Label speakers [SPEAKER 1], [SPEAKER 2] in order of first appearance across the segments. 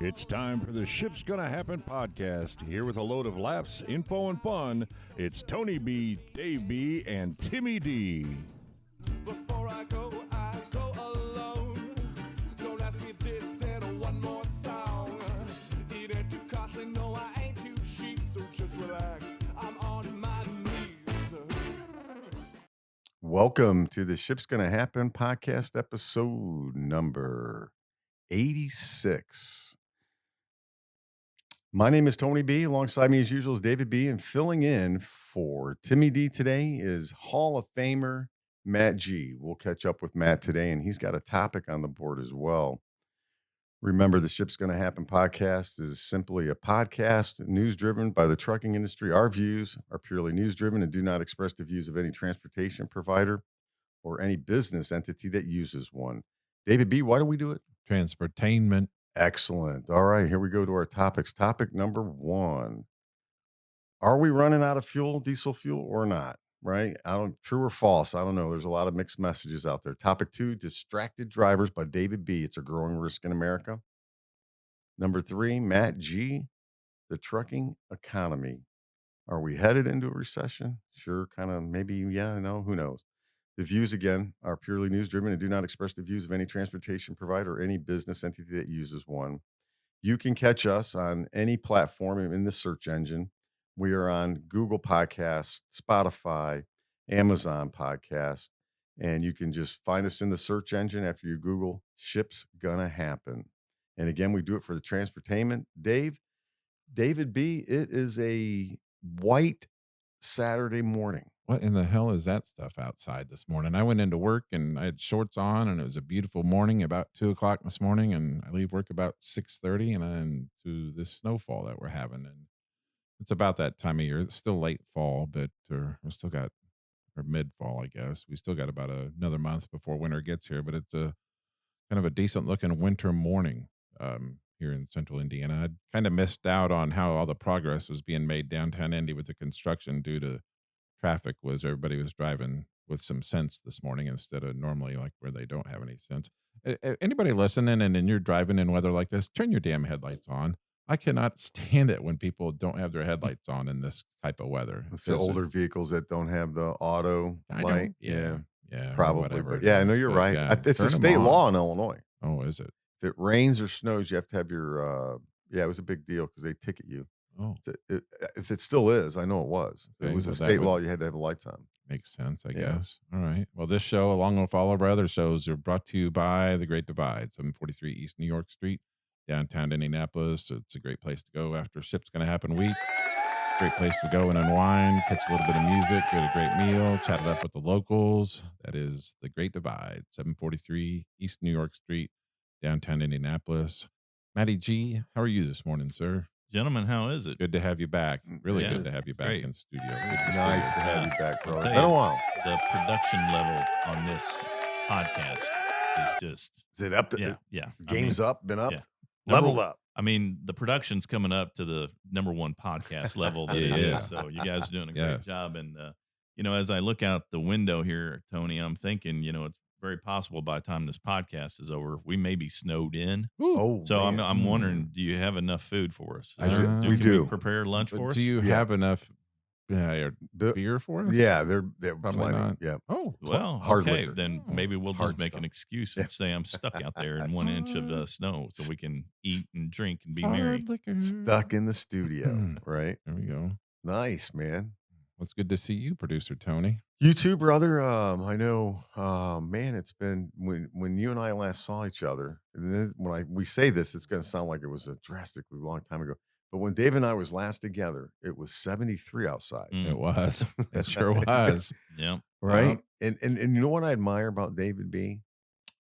[SPEAKER 1] It's time for the Ship's Gonna Happen podcast. Here with a load of laughs, info, and fun, it's Tony B, Dave B, and Timmy D.
[SPEAKER 2] Before I go alone. Don't ask me this and one more song. It ain't too costly, no, I ain't too cheap, so just relax. I'm on my knees.
[SPEAKER 3] Welcome to the Ship's Gonna Happen podcast episode number 86. My name is Tony B. Alongside me, as usual, is David B. And filling in for Timmy D today is Hall of Famer Matt G. We'll catch up with Matt today, and he's got a topic on the board as well. Remember, the Ship's Gonna Happen podcast is simply a podcast, news-driven by the trucking industry. Our views are purely news-driven and do not express the views of any transportation provider or any business entity that uses one. David B., why do we do it?
[SPEAKER 4] Transportainment.
[SPEAKER 3] Excellent. All right, here we go to our topics. Topic number 1. Are we running out of fuel, diesel fuel, or not? Right? True or false? I don't know. There's a lot of mixed messages out there. Topic 2, distracted drivers by David B. It's a growing risk in America. Number 3, Matt G. The trucking economy. Are we headed into a recession? Sure, kind of, maybe, yeah, no, who knows? The views, again, are purely news-driven and do not express the views of any transportation provider or any business entity that uses one. You can catch us on any platform in the search engine. We are on Google Podcasts, Spotify, Amazon Podcast, and you can just find us in the search engine after you Google Ship's Gonna Happen. And again, we do it for the transportainment. David B., it is a white Saturday morning.
[SPEAKER 4] What in the hell is that stuff outside this morning? I went into work and I had shorts on, and it was a beautiful morning about 2:00 this morning, and I leave work about 6:30, and I'm to this snowfall that we're having. And it's about that time of year. It's still late fall, but we still got, or mid fall, I guess. We still got about another month before winter gets here, but it's a kind of a decent looking winter morning here in central Indiana. I'd kind of missed out on how all the progress was being made downtown Indy with the construction due to traffic. Everybody was driving with some sense this morning instead of normally like where they don't have any sense. Anybody listening and you're driving in weather like this, turn your damn headlights on. I cannot stand it when people don't have their headlights on in this type of weather.
[SPEAKER 3] It's the older vehicles that don't have the auto light.
[SPEAKER 4] Yeah,
[SPEAKER 3] probably. But yeah, I know you're right.
[SPEAKER 4] Yeah,
[SPEAKER 3] it's a state law in Illinois.
[SPEAKER 4] Oh, is it?
[SPEAKER 3] If it rains or snows, you have to have your, it was a big deal because they ticket you.
[SPEAKER 4] Oh,
[SPEAKER 3] If it still is, I know it was.
[SPEAKER 4] Okay,
[SPEAKER 3] it was a
[SPEAKER 4] well,
[SPEAKER 3] state law. You had to have the lights on.
[SPEAKER 4] Makes sense, I
[SPEAKER 3] Yeah.
[SPEAKER 4] guess. All right. Well, this show, along with all of our other shows, are brought to you by The Great Divide, 743 East New York Street, downtown Indianapolis. It's a great place to go after Ship's Gonna Happen week. Great place to go and unwind, catch a little bit of music, get a great meal, chat it up with the locals. That is The Great Divide, 743 East New York Street, downtown Indianapolis. Matty G, how are you this morning, sir?
[SPEAKER 5] Gentlemen, how is it?
[SPEAKER 4] Good to have you back. Really
[SPEAKER 5] Yeah,
[SPEAKER 4] good to have you back
[SPEAKER 5] great.
[SPEAKER 4] in studio. Good to
[SPEAKER 3] Nice
[SPEAKER 4] see
[SPEAKER 3] to
[SPEAKER 4] you.
[SPEAKER 3] have you back, bro.
[SPEAKER 5] I'll
[SPEAKER 3] It's
[SPEAKER 5] tell
[SPEAKER 3] been a
[SPEAKER 5] you,
[SPEAKER 3] while.
[SPEAKER 5] The production level on this podcast is just
[SPEAKER 3] Is it up to
[SPEAKER 5] yeah.
[SPEAKER 3] game's up, been up,
[SPEAKER 5] yeah.
[SPEAKER 3] leveled up?
[SPEAKER 5] I mean, the production's coming up to the number one podcast level that it
[SPEAKER 4] Yeah.
[SPEAKER 5] is. So you guys are doing a great
[SPEAKER 4] Yes.
[SPEAKER 5] job. And as I look out the window here, Tony, I'm thinking, it's very possible by the time this podcast is over, we may be snowed in.
[SPEAKER 3] Oh,
[SPEAKER 5] So
[SPEAKER 3] man.
[SPEAKER 5] I'm wondering, do you have enough food for us?
[SPEAKER 4] I do.
[SPEAKER 5] Can
[SPEAKER 3] We do.
[SPEAKER 5] prepare lunch
[SPEAKER 4] But
[SPEAKER 5] for us?
[SPEAKER 4] do you
[SPEAKER 3] Yeah.
[SPEAKER 4] have enough
[SPEAKER 3] The-
[SPEAKER 4] beer for us?
[SPEAKER 3] Yeah, they're
[SPEAKER 4] Probably
[SPEAKER 3] plenty.
[SPEAKER 4] not.
[SPEAKER 3] Yeah.
[SPEAKER 4] Oh,
[SPEAKER 5] Well,
[SPEAKER 3] hard
[SPEAKER 5] okay,
[SPEAKER 3] liquor.
[SPEAKER 5] then maybe we'll
[SPEAKER 3] Hard
[SPEAKER 5] just make an
[SPEAKER 3] stuff.
[SPEAKER 5] excuse
[SPEAKER 3] Yeah.
[SPEAKER 5] and say I'm stuck out there in 1 inch of snow so we can eat and drink and be merry.
[SPEAKER 4] hard liquor.
[SPEAKER 3] Stuck in the studio, right?
[SPEAKER 4] There we go.
[SPEAKER 3] Nice, man.
[SPEAKER 4] Well, it's good to see you, producer Tony.
[SPEAKER 3] You too, brother. I know, man, it's been when you and I last saw each other. And then we say this, it's going to sound like it was a drastically long time ago. But when Dave and I was last together, it was 73 outside.
[SPEAKER 5] Mm,
[SPEAKER 4] It was. It sure was.
[SPEAKER 5] yeah.
[SPEAKER 3] Right? And you know what I admire about David B?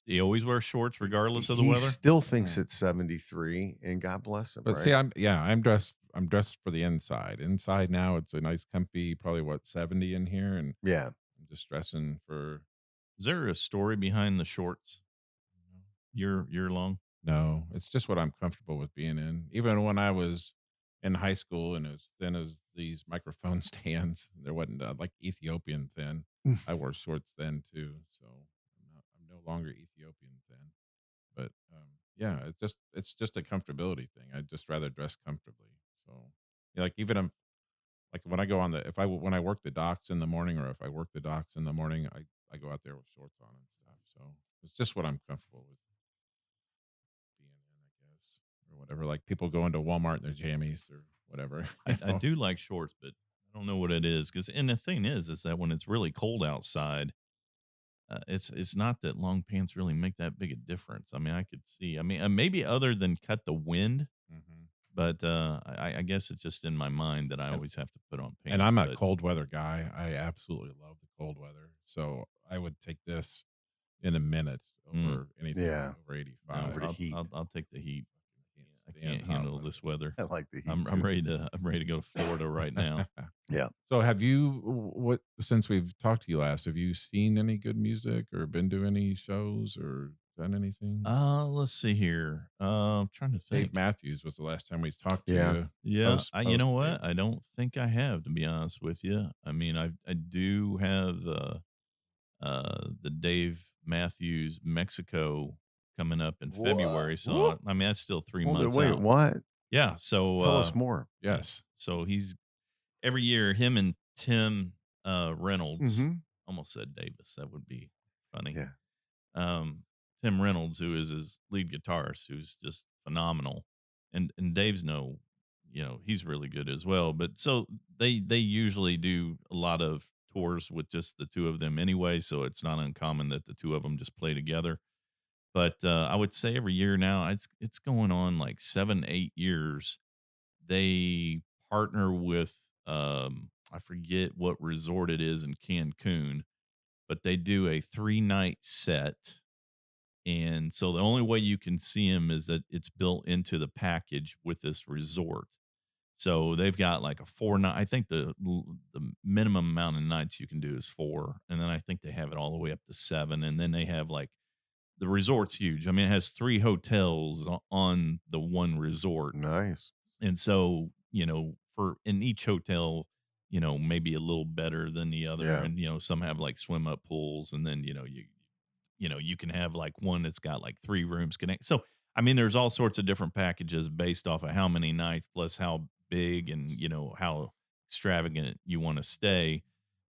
[SPEAKER 5] He always wears shorts regardless of the
[SPEAKER 3] He
[SPEAKER 5] weather.
[SPEAKER 3] still thinks it's 73, and God bless him.
[SPEAKER 4] But
[SPEAKER 3] right?
[SPEAKER 4] see, I'm dressed for the inside. Inside now, it's a nice, comfy, probably 70 in here, and
[SPEAKER 3] yeah.
[SPEAKER 4] I'm just dressing for.
[SPEAKER 5] Is there a story behind the shorts? Year long?
[SPEAKER 4] No, it's just what I'm comfortable with being in. Even when I was in high school and as thin as these microphone stands, there wasn't like Ethiopian thin. I wore shorts then too, so I'm no longer Ethiopian thin. But Yeah, it's just a comfortability thing. I'd just rather dress comfortably. So, yeah, like even like when I go on the if I when I work the docks in the morning, or if I work the docks in the morning, I go out there with shorts on and stuff. So it's just what I'm comfortable with being in, I guess, or whatever. Like people go into Walmart in their jammies or whatever.
[SPEAKER 5] I do like shorts, but I don't know what it is. Because and the thing is that when it's really cold outside, it's not that long pants really make that big a difference. I mean, I could see. I mean, maybe other than cut the wind,
[SPEAKER 4] Hmm.
[SPEAKER 5] but I guess it's just in my mind that I always have to put on
[SPEAKER 4] And
[SPEAKER 5] pants.
[SPEAKER 4] I'm a
[SPEAKER 5] But
[SPEAKER 4] cold weather guy. I absolutely love the cold weather. So I would take this in a minute
[SPEAKER 5] mm,
[SPEAKER 4] over anything
[SPEAKER 3] Yeah.
[SPEAKER 4] over
[SPEAKER 5] no,
[SPEAKER 4] 85.
[SPEAKER 3] Over the heat.
[SPEAKER 5] I'll take the heat. I
[SPEAKER 4] Stand
[SPEAKER 5] can't
[SPEAKER 4] hot
[SPEAKER 5] handle
[SPEAKER 4] weather.
[SPEAKER 5] this weather.
[SPEAKER 3] I like the heat
[SPEAKER 5] I'm
[SPEAKER 3] too.
[SPEAKER 5] ready to go to Florida right now.
[SPEAKER 3] Yeah.
[SPEAKER 4] So have you what since we've talked to you last, have you seen any good music or been to any shows or done anything?
[SPEAKER 5] Let's see here. I'm trying to
[SPEAKER 4] Dave
[SPEAKER 5] think.
[SPEAKER 4] Matthews was the last time we talked to
[SPEAKER 3] Yeah.
[SPEAKER 4] you.
[SPEAKER 5] Yeah, you know
[SPEAKER 4] Dave.
[SPEAKER 5] what? I don't think I have, to be honest with you. I mean, I do have the Dave Matthews Mexico coming up in
[SPEAKER 3] What?
[SPEAKER 5] February, so
[SPEAKER 3] Whoop.
[SPEAKER 5] I mean that's still 3
[SPEAKER 3] Hold it.
[SPEAKER 5] months
[SPEAKER 3] Wait,
[SPEAKER 5] out.
[SPEAKER 3] what?
[SPEAKER 5] Yeah, so
[SPEAKER 3] Tell us more.
[SPEAKER 4] Yes.
[SPEAKER 5] so he's every year him and Tim Reynolds,
[SPEAKER 3] Mm-hmm.
[SPEAKER 5] almost said Davis, that would be funny.
[SPEAKER 3] Yeah.
[SPEAKER 5] Tim Reynolds, who is his lead guitarist, who's just phenomenal, and Dave's he's really good as well. But so they usually do a lot of tours with just the two of them anyway, so it's not uncommon that the two of them just play together. But I would say every year now, it's going on like 7 8 years. They partner with I forget what resort it is in Cancun, but they do a 3 night set, and so the only way you can see him is that it's built into the package with this resort. So they've got like a 4 night. I think the minimum amount of nights you can do is 4, and then I think they have it all the way up to 7, and then they have like the resort's huge. I mean, it has 3 hotels on the one resort,
[SPEAKER 3] Nice.
[SPEAKER 5] and so for in each hotel, maybe a little better than the other,
[SPEAKER 3] Yeah.
[SPEAKER 5] and some have like swim up pools, and then you can have like one that's got like 3 rooms connect. So I mean, there's all sorts of different packages based off of how many nights plus how big and how extravagant you want to stay.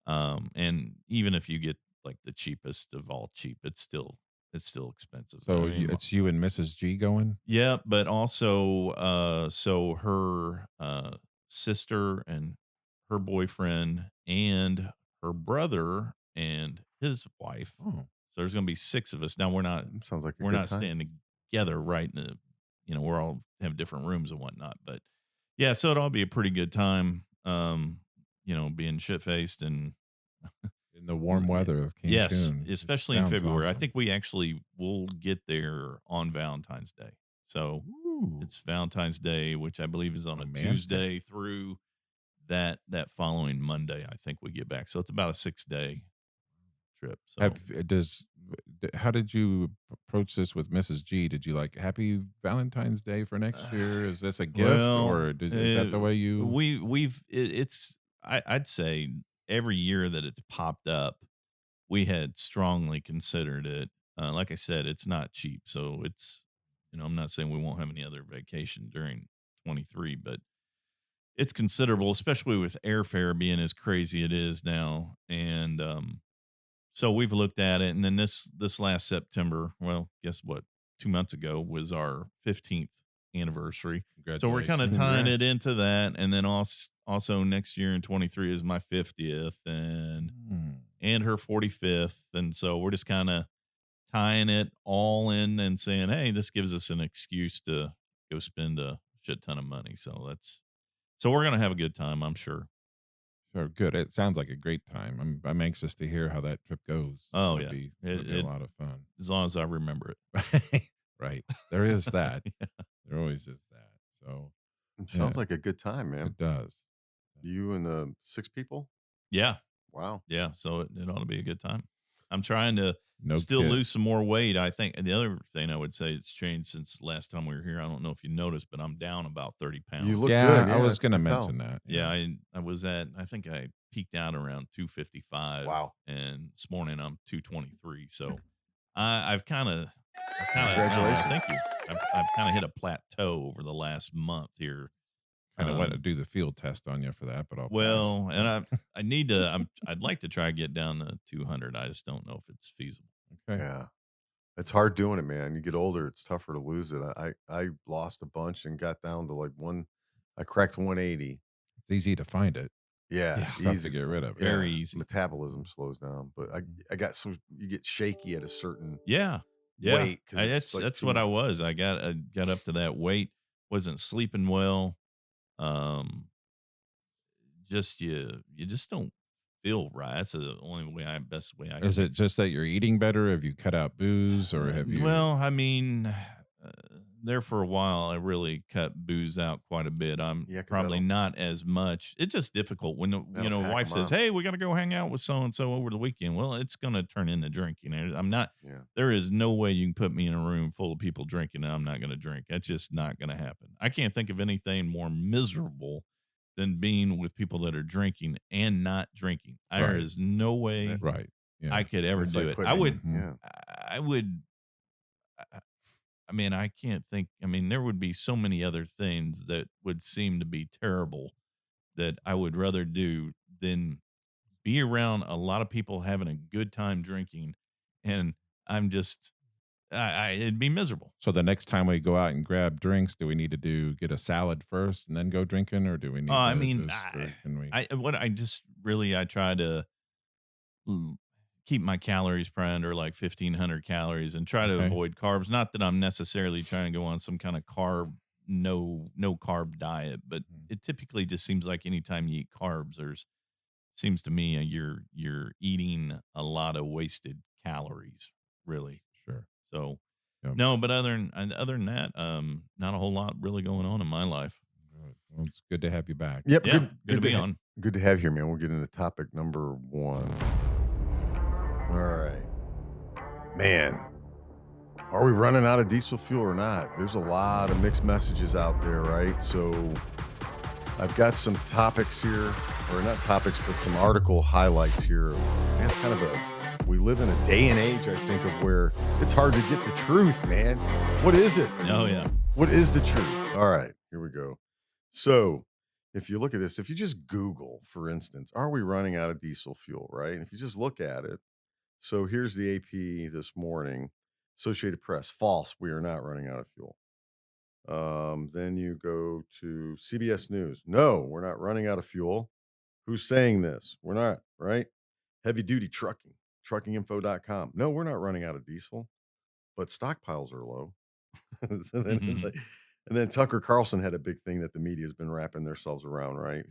[SPEAKER 5] And even if you get like the cheapest of all cheap, it's still expensive. But
[SPEAKER 4] So
[SPEAKER 5] I mean,
[SPEAKER 4] it's you and Mrs. G going?
[SPEAKER 5] yeah, but also, so her sister and her boyfriend and her brother and his wife.
[SPEAKER 4] Oh,
[SPEAKER 5] So there's going to be 6 of us. Now
[SPEAKER 3] Sounds like a
[SPEAKER 5] we're
[SPEAKER 3] good
[SPEAKER 5] not
[SPEAKER 3] time.
[SPEAKER 5] staying together, right? We're all have different rooms and whatnot. But yeah, so it'll all be a pretty good time. Being shit faced and
[SPEAKER 4] in the warm weather of
[SPEAKER 5] yes,
[SPEAKER 4] Cancun.
[SPEAKER 5] especially in
[SPEAKER 4] Sounds
[SPEAKER 5] February. I
[SPEAKER 4] awesome.
[SPEAKER 5] think we actually will get there on Valentine's Day. So
[SPEAKER 4] Ooh,
[SPEAKER 5] it's Valentine's Day, which I believe is on a
[SPEAKER 4] romantic.
[SPEAKER 5] Tuesday through that following Monday. I think we get back. So it's about a 6-day trip. So
[SPEAKER 4] How did you approach this with Mrs. G? Did you like Happy Valentine's Day for next year? Is this a gift,
[SPEAKER 5] well,
[SPEAKER 4] or is that the way you?
[SPEAKER 5] I'd say every year that it's popped up, we had strongly considered it. Like I said, it's not cheap, so I'm not saying we won't have any other vacation during 23, but it's considerable, especially with airfare being as crazy it is now. And so we've looked at it, and then this last September, well, guess what? 2 months ago was our 15th anniversary. So we're kind of
[SPEAKER 4] Congratulations.
[SPEAKER 5] tying
[SPEAKER 3] Congrats.
[SPEAKER 5] it into that, and then also next year in 23 is my 50th, and her 45th, and so we're just kind of tying it all in and saying, hey, this gives us an excuse to go spend a shit ton of money. So we're gonna have a good time, I'm sure.
[SPEAKER 4] So good. It sounds like a great time. I'm anxious to hear how that trip goes.
[SPEAKER 5] Oh,
[SPEAKER 4] It'll
[SPEAKER 5] yeah.
[SPEAKER 4] it'll be a lot of fun.
[SPEAKER 5] As long as I remember it.
[SPEAKER 4] Right. There is that.
[SPEAKER 5] Yeah.
[SPEAKER 4] There always is that. So
[SPEAKER 3] It sounds like a good time, man.
[SPEAKER 4] it does.
[SPEAKER 3] You and the 6 people?
[SPEAKER 5] Yeah.
[SPEAKER 3] Wow.
[SPEAKER 5] Yeah. So it ought to be a good time. I'm trying to
[SPEAKER 4] No
[SPEAKER 5] still
[SPEAKER 4] kids.
[SPEAKER 5] lose some more weight. I think and the other thing I would say it's changed since last time we were here. I don't know if you noticed, but I'm down about 30 pounds.
[SPEAKER 3] You look
[SPEAKER 4] Yeah,
[SPEAKER 3] good.
[SPEAKER 4] I
[SPEAKER 3] Yeah,
[SPEAKER 4] was
[SPEAKER 3] I
[SPEAKER 4] going to
[SPEAKER 3] can tell.
[SPEAKER 4] mention that.
[SPEAKER 5] yeah, I was I think I peaked out around 255.
[SPEAKER 3] Wow.
[SPEAKER 5] And this morning I'm 223. So I've kind of
[SPEAKER 3] Congratulations.
[SPEAKER 5] Thank you. I've kind of hit a plateau over the last month here.
[SPEAKER 4] Kind of want to do the field test on you for that, but I'll
[SPEAKER 5] Well,
[SPEAKER 4] pass.
[SPEAKER 5] and I need to. I'd like to try to get down to 200. I just don't know if it's feasible.
[SPEAKER 4] Okay.
[SPEAKER 3] Yeah. It's hard doing it, man. You get older, it's tougher to lose it. I lost a bunch and got down to like I cracked 180.
[SPEAKER 4] It's easy to find it.
[SPEAKER 3] Yeah,
[SPEAKER 4] Tough to get rid of.
[SPEAKER 5] Very easy.
[SPEAKER 3] Metabolism slows down, but I got you get shaky at a certain
[SPEAKER 5] Yeah.
[SPEAKER 3] weight because
[SPEAKER 5] That's what I was. I got up to that weight. Wasn't sleeping well. Just you just don't feel right. That's the only best way I can.
[SPEAKER 4] Is it just that you're eating better? Have you cut out booze, or have you?
[SPEAKER 5] Well, I mean, there for a while, I really cut booze out quite a bit. I'm
[SPEAKER 3] 'cause
[SPEAKER 5] probably not as much. It's just difficult when wife says, "Hey, we got to go hang out with so and so over the weekend." Well, it's going to turn into drinking. I'm not.
[SPEAKER 3] Yeah.
[SPEAKER 5] There is no way you can put me in a room full of people drinking and I'm not going to drink. That's just not going to happen. I can't think of anything more miserable than being with people that are drinking and not drinking. There is no way
[SPEAKER 4] Right. Yeah.
[SPEAKER 5] I could ever
[SPEAKER 3] It's
[SPEAKER 5] do
[SPEAKER 3] like
[SPEAKER 5] it. I would.
[SPEAKER 3] yeah.
[SPEAKER 5] I would. I mean, I can't think. I mean, there would be so many other things that would seem to be terrible that I would rather do than be around a lot of people having a good time drinking. And I'm just, it'd be miserable.
[SPEAKER 4] So the next time we go out and grab drinks, do we need to get a salad first and then go drinking, or do we need?
[SPEAKER 5] I mean,
[SPEAKER 4] can we?
[SPEAKER 5] I try to keep my calories probably under like 1,500 calories and try to
[SPEAKER 4] Okay.
[SPEAKER 5] avoid carbs. Not that I'm necessarily trying to go on some kind of no carb diet, but it typically just seems like anytime you eat carbs, seems to me you're eating a lot of wasted calories, really.
[SPEAKER 4] Sure.
[SPEAKER 5] So
[SPEAKER 4] Yep.
[SPEAKER 5] no, but other than that, not a whole lot really going on in my life.
[SPEAKER 4] Well, it's good to have you back.
[SPEAKER 3] Yep.
[SPEAKER 5] Yeah, good to be on.
[SPEAKER 3] Good to have you here, man. We'll get into topic number 1. All right. Man, are we running out of diesel fuel or not? There's a lot of mixed messages out there, right? So I've got some topics here, or not topics, but some article highlights here. Man, it's kind of we live in a day and age, I think, of where it's hard to get the truth, man. What is it?
[SPEAKER 5] Oh, yeah.
[SPEAKER 3] What is the truth? All right, here we go. So if you look at this, if you just Google, for instance, are we running out of diesel fuel, right? And if you just look at it, so here's the AP this morning, Associated Press, false, we are not running out of fuel. Then you go to CBS News. No, we're not running out of fuel. Who's saying this? We're not, right? Heavy duty trucking, truckinginfo.com. No, we're not running out of diesel, but stockpiles are low. So then it's like, and then Tucker Carlson had a big thing that the media has been wrapping themselves around, right?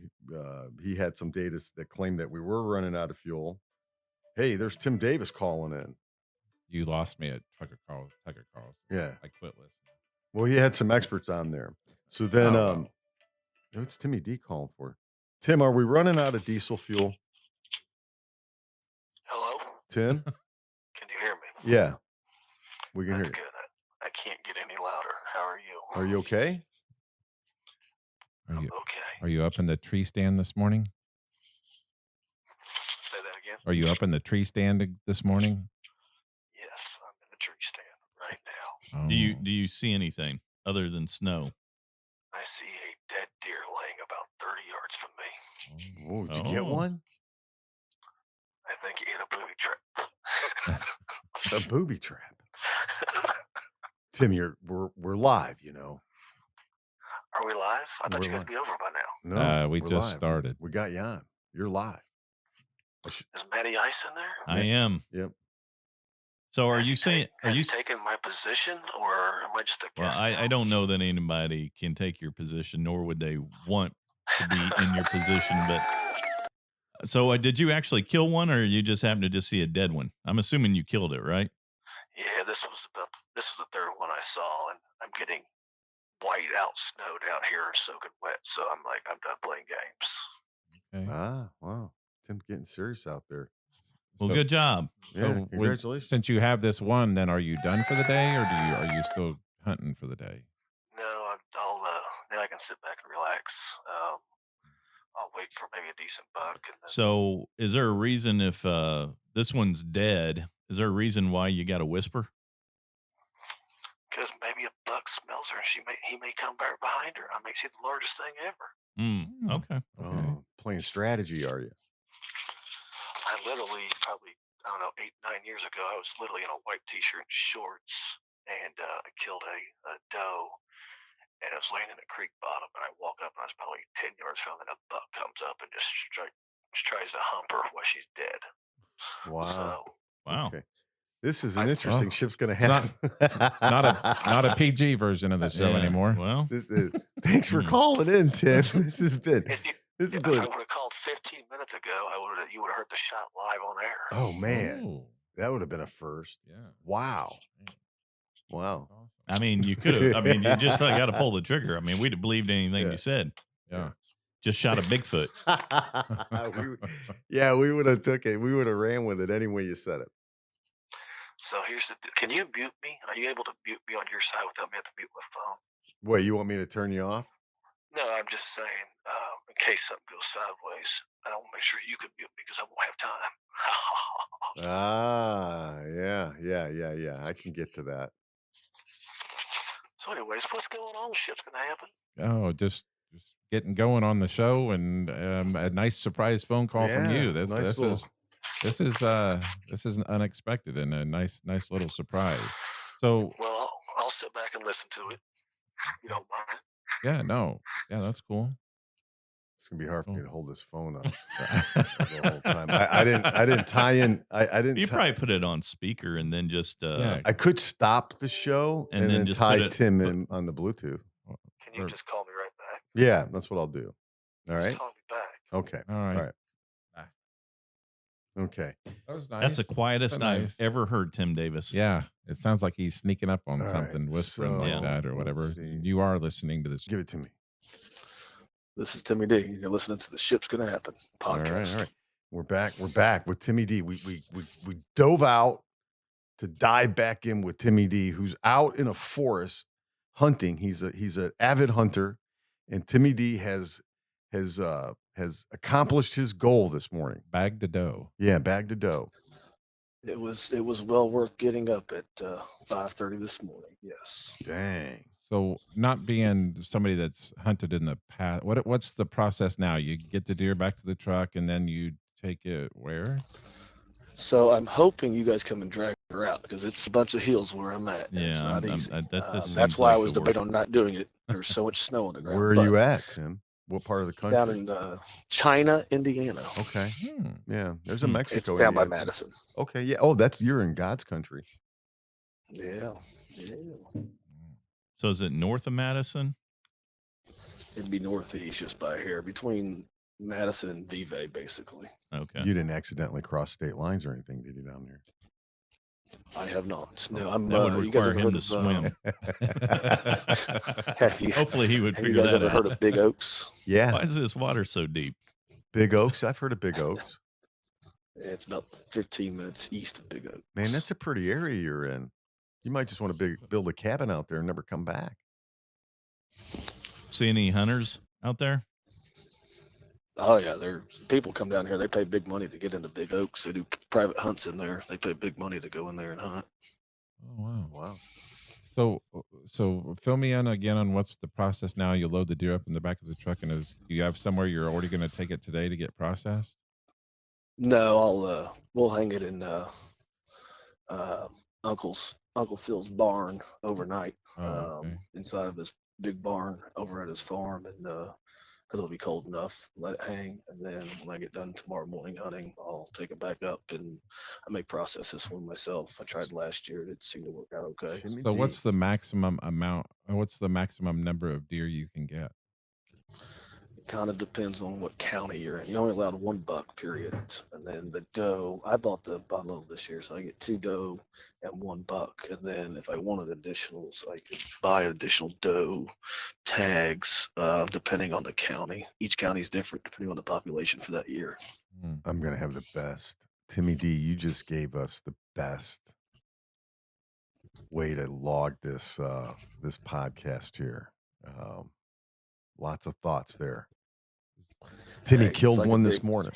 [SPEAKER 3] He had some data that claimed that we were running out of fuel. Hey, there's Tim Davis calling in.
[SPEAKER 4] You lost me at Tucker Carlson.
[SPEAKER 3] Yeah.
[SPEAKER 4] I quit listening.
[SPEAKER 3] Well, he had some experts on there. So then, what's Timmy D calling for? Tim, are we running out of diesel fuel?
[SPEAKER 6] Hello?
[SPEAKER 3] Tim?
[SPEAKER 6] Can you hear me?
[SPEAKER 3] Yeah. We can
[SPEAKER 6] That's
[SPEAKER 3] hear you.
[SPEAKER 6] good. I can't get any louder. How are you?
[SPEAKER 3] Are you okay?
[SPEAKER 4] Are you
[SPEAKER 6] Okay.
[SPEAKER 4] Are you up in the tree stand this morning?
[SPEAKER 6] Say that again?
[SPEAKER 4] Are you up in the tree stand this morning?
[SPEAKER 6] Yes, I'm in the tree stand right now.
[SPEAKER 4] Oh.
[SPEAKER 5] Do you see anything other than snow?
[SPEAKER 6] I see a dead deer laying about 30 yards from me.
[SPEAKER 3] Oh, did you get one?
[SPEAKER 6] I think he hit a booby trap.
[SPEAKER 3] A booby trap. Tim, we're live, you know.
[SPEAKER 6] Are we live? I thought
[SPEAKER 3] We're
[SPEAKER 6] you guys
[SPEAKER 3] live.
[SPEAKER 6] would be over by now.
[SPEAKER 3] No,
[SPEAKER 4] we
[SPEAKER 3] we're
[SPEAKER 4] just
[SPEAKER 3] live.
[SPEAKER 4] started.
[SPEAKER 3] We got you on. You're live.
[SPEAKER 6] Is Matty Ice in there?
[SPEAKER 5] I am.
[SPEAKER 3] Yep.
[SPEAKER 5] So are
[SPEAKER 6] Has
[SPEAKER 5] you
[SPEAKER 6] he
[SPEAKER 5] saying?
[SPEAKER 6] has he taken my position, or am I just a
[SPEAKER 5] Well,
[SPEAKER 6] guest?
[SPEAKER 5] I don't know that anybody can take your position, nor would they want to be in your position. But so, did you actually kill one, or you just happened to just see a dead one? I'm assuming you killed it, right?
[SPEAKER 6] Yeah, this was the third one I saw, and I'm getting white out snow down here, soaking wet. So I'm like, I'm done playing games.
[SPEAKER 4] Okay.
[SPEAKER 3] Ah, wow. Tim getting serious out there.
[SPEAKER 5] Well,
[SPEAKER 4] So-
[SPEAKER 5] good job.
[SPEAKER 3] Yeah, congratulations.
[SPEAKER 4] Since you have this one, then are you done for the day, or are you still hunting for the day?
[SPEAKER 6] No, I'll now I can sit back and relax. I'll wait for maybe a decent buck. And then,
[SPEAKER 5] So, is there a reason if this one's dead? Is there a reason why you got to whisper?
[SPEAKER 6] because maybe a buck smells her and he may come back behind her. I may see the largest thing ever.
[SPEAKER 5] Okay.
[SPEAKER 3] Oh, playing strategy, are you?
[SPEAKER 6] I literally probably, I don't know, 8, 9 years ago, I was literally in a white t-shirt and shorts, and I killed a doe, and I was laying in a creek bottom, and I walk up, and I was probably 10 yards from it, and a buck comes up and just tries to hump her while she's dead.
[SPEAKER 3] Wow.
[SPEAKER 6] So,
[SPEAKER 5] Wow.
[SPEAKER 3] Okay. This is an interesting ship's gonna
[SPEAKER 4] It's not,
[SPEAKER 3] happen.
[SPEAKER 4] it's not a PG version of the show
[SPEAKER 5] Yeah,
[SPEAKER 4] anymore.
[SPEAKER 5] Well,
[SPEAKER 3] This is. Thanks for calling in, Tim. This has been.
[SPEAKER 6] if I would have called 15 minutes ago, you would have heard the shot live on air.
[SPEAKER 3] Oh man,
[SPEAKER 4] Oh,
[SPEAKER 3] that would have been a first.
[SPEAKER 4] yeah.
[SPEAKER 3] Wow. Wow.
[SPEAKER 4] Awesome.
[SPEAKER 5] I mean, you could have. I mean, you just probably got to pull the trigger. I mean, we'd have believed anything you said.
[SPEAKER 4] Yeah.
[SPEAKER 5] Just shot a Bigfoot.
[SPEAKER 3] we would have took it. We would have ran with it any way you said it.
[SPEAKER 6] So can you mute me? Are you able to mute me on your side without me having to mute my phone?
[SPEAKER 3] Wait, you want me to turn you off?
[SPEAKER 6] No, I'm just saying, in case something goes sideways, I want to make sure you can mute me because I won't have time.
[SPEAKER 3] Yeah. I can get to that.
[SPEAKER 6] So anyways, what's going on? Ship's gonna happen.
[SPEAKER 4] Oh, just getting going on the show, and a nice surprise phone call from you. This is unexpected and a nice little surprise. So,
[SPEAKER 6] well, I'll sit back and listen to it. You don't mind?
[SPEAKER 4] Yeah, that's cool.
[SPEAKER 3] It's gonna be hard for me to hold this phone up the whole time. I didn't tie in. I didn't.
[SPEAKER 5] You probably put it on speaker and then just.
[SPEAKER 3] I could stop the show and then just tie Tim in on the Bluetooth.
[SPEAKER 6] Can you just call me right back?
[SPEAKER 3] Yeah, that's what I'll do. All right.
[SPEAKER 6] Just call me back.
[SPEAKER 3] Okay.
[SPEAKER 4] All right.
[SPEAKER 3] Okay.
[SPEAKER 4] That was nice.
[SPEAKER 5] That's the quietest I've ever heard Tim Davis.
[SPEAKER 4] Yeah, it sounds like he's sneaking up on something, whispering like
[SPEAKER 5] so
[SPEAKER 4] that or whatever. You are listening to this.
[SPEAKER 3] Give it to me.
[SPEAKER 6] This is Timmy D. You're listening to the Ship's Gonna Happen podcast.
[SPEAKER 3] All right. We're back with Timmy D. We dove out to dive back in with Timmy D, who's out in a forest hunting. He's an avid hunter, and Timmy D has accomplished his goal this morning.
[SPEAKER 4] Bagged a doe.
[SPEAKER 3] Yeah, bagged a doe.
[SPEAKER 6] It was well worth getting up at 5:30 this morning. Yes.
[SPEAKER 3] Dang.
[SPEAKER 4] So, not being somebody that's hunted in the past, what's the process now? You get the deer back to the truck, and then you take it where?
[SPEAKER 6] So I'm hoping you guys come and drag her out because it's a bunch of hills where I'm at.
[SPEAKER 5] Yeah,
[SPEAKER 6] it's not easy.
[SPEAKER 5] That's
[SPEAKER 6] why I was debating on not doing it. There's so much snow on the ground.
[SPEAKER 3] Where are you at, Tim? What part of the country?
[SPEAKER 6] Down in China, Indiana.
[SPEAKER 3] Okay. Yeah, there's a Mexico.
[SPEAKER 6] It's down by
[SPEAKER 3] Indiana.
[SPEAKER 6] Madison.
[SPEAKER 3] Okay. Yeah. Oh, you're in God's country.
[SPEAKER 6] Yeah.
[SPEAKER 5] So is it north of Madison?
[SPEAKER 6] It'd be northeast, just by here, between Madison and Vevey, basically.
[SPEAKER 5] Okay.
[SPEAKER 3] You didn't accidentally cross state lines or anything, did you, down there?
[SPEAKER 6] I have not. No, I'm.
[SPEAKER 5] That would
[SPEAKER 6] you guys
[SPEAKER 5] require
[SPEAKER 6] ever
[SPEAKER 5] him to
[SPEAKER 6] swim.
[SPEAKER 5] Hopefully, he would
[SPEAKER 6] Have
[SPEAKER 5] figure
[SPEAKER 6] you guys
[SPEAKER 5] that
[SPEAKER 6] ever
[SPEAKER 5] out.
[SPEAKER 6] heard of Big Oaks?
[SPEAKER 3] Yeah.
[SPEAKER 5] Why is this water so deep?
[SPEAKER 3] Big Oaks. I've heard of Big Oaks.
[SPEAKER 6] It's about 15 minutes east of Big Oaks.
[SPEAKER 3] Man, that's a pretty area you're in. You might just want to build a cabin out there and never come back.
[SPEAKER 5] See any hunters out there?
[SPEAKER 6] Oh yeah, people come down here. They pay big money to get into Big Oaks. They do private hunts in there. They pay big money to go in there and hunt.
[SPEAKER 4] Oh wow! So fill me in again on what's the process now. You load the deer up in the back of the truck, and do you have somewhere you're already going to take it today to get processed?
[SPEAKER 6] No, we'll hang it in Uncle Phil's barn overnight. Inside of his big barn over at his farm, and because it'll be cold enough, let it hang, and then when I get done tomorrow morning hunting, I'll take it back up, and I may process this one myself. I tried last year; it seemed to work out okay.
[SPEAKER 4] So, what's the maximum amount? What's the maximum number of deer you can get?
[SPEAKER 6] It kind of depends on what county you're in. You're only allowed one buck, period. And then the doe, I bought the bundle this year, so I get 2 doe and 1 buck. And then if I wanted additionals, I could buy additional doe tags, depending on the county. Each county is different depending on the population for that year.
[SPEAKER 3] I'm going to have the best. Timmy D, you just gave us the best way to log this this podcast here. Lots of thoughts there. Timmy killed
[SPEAKER 6] like
[SPEAKER 3] one this morning.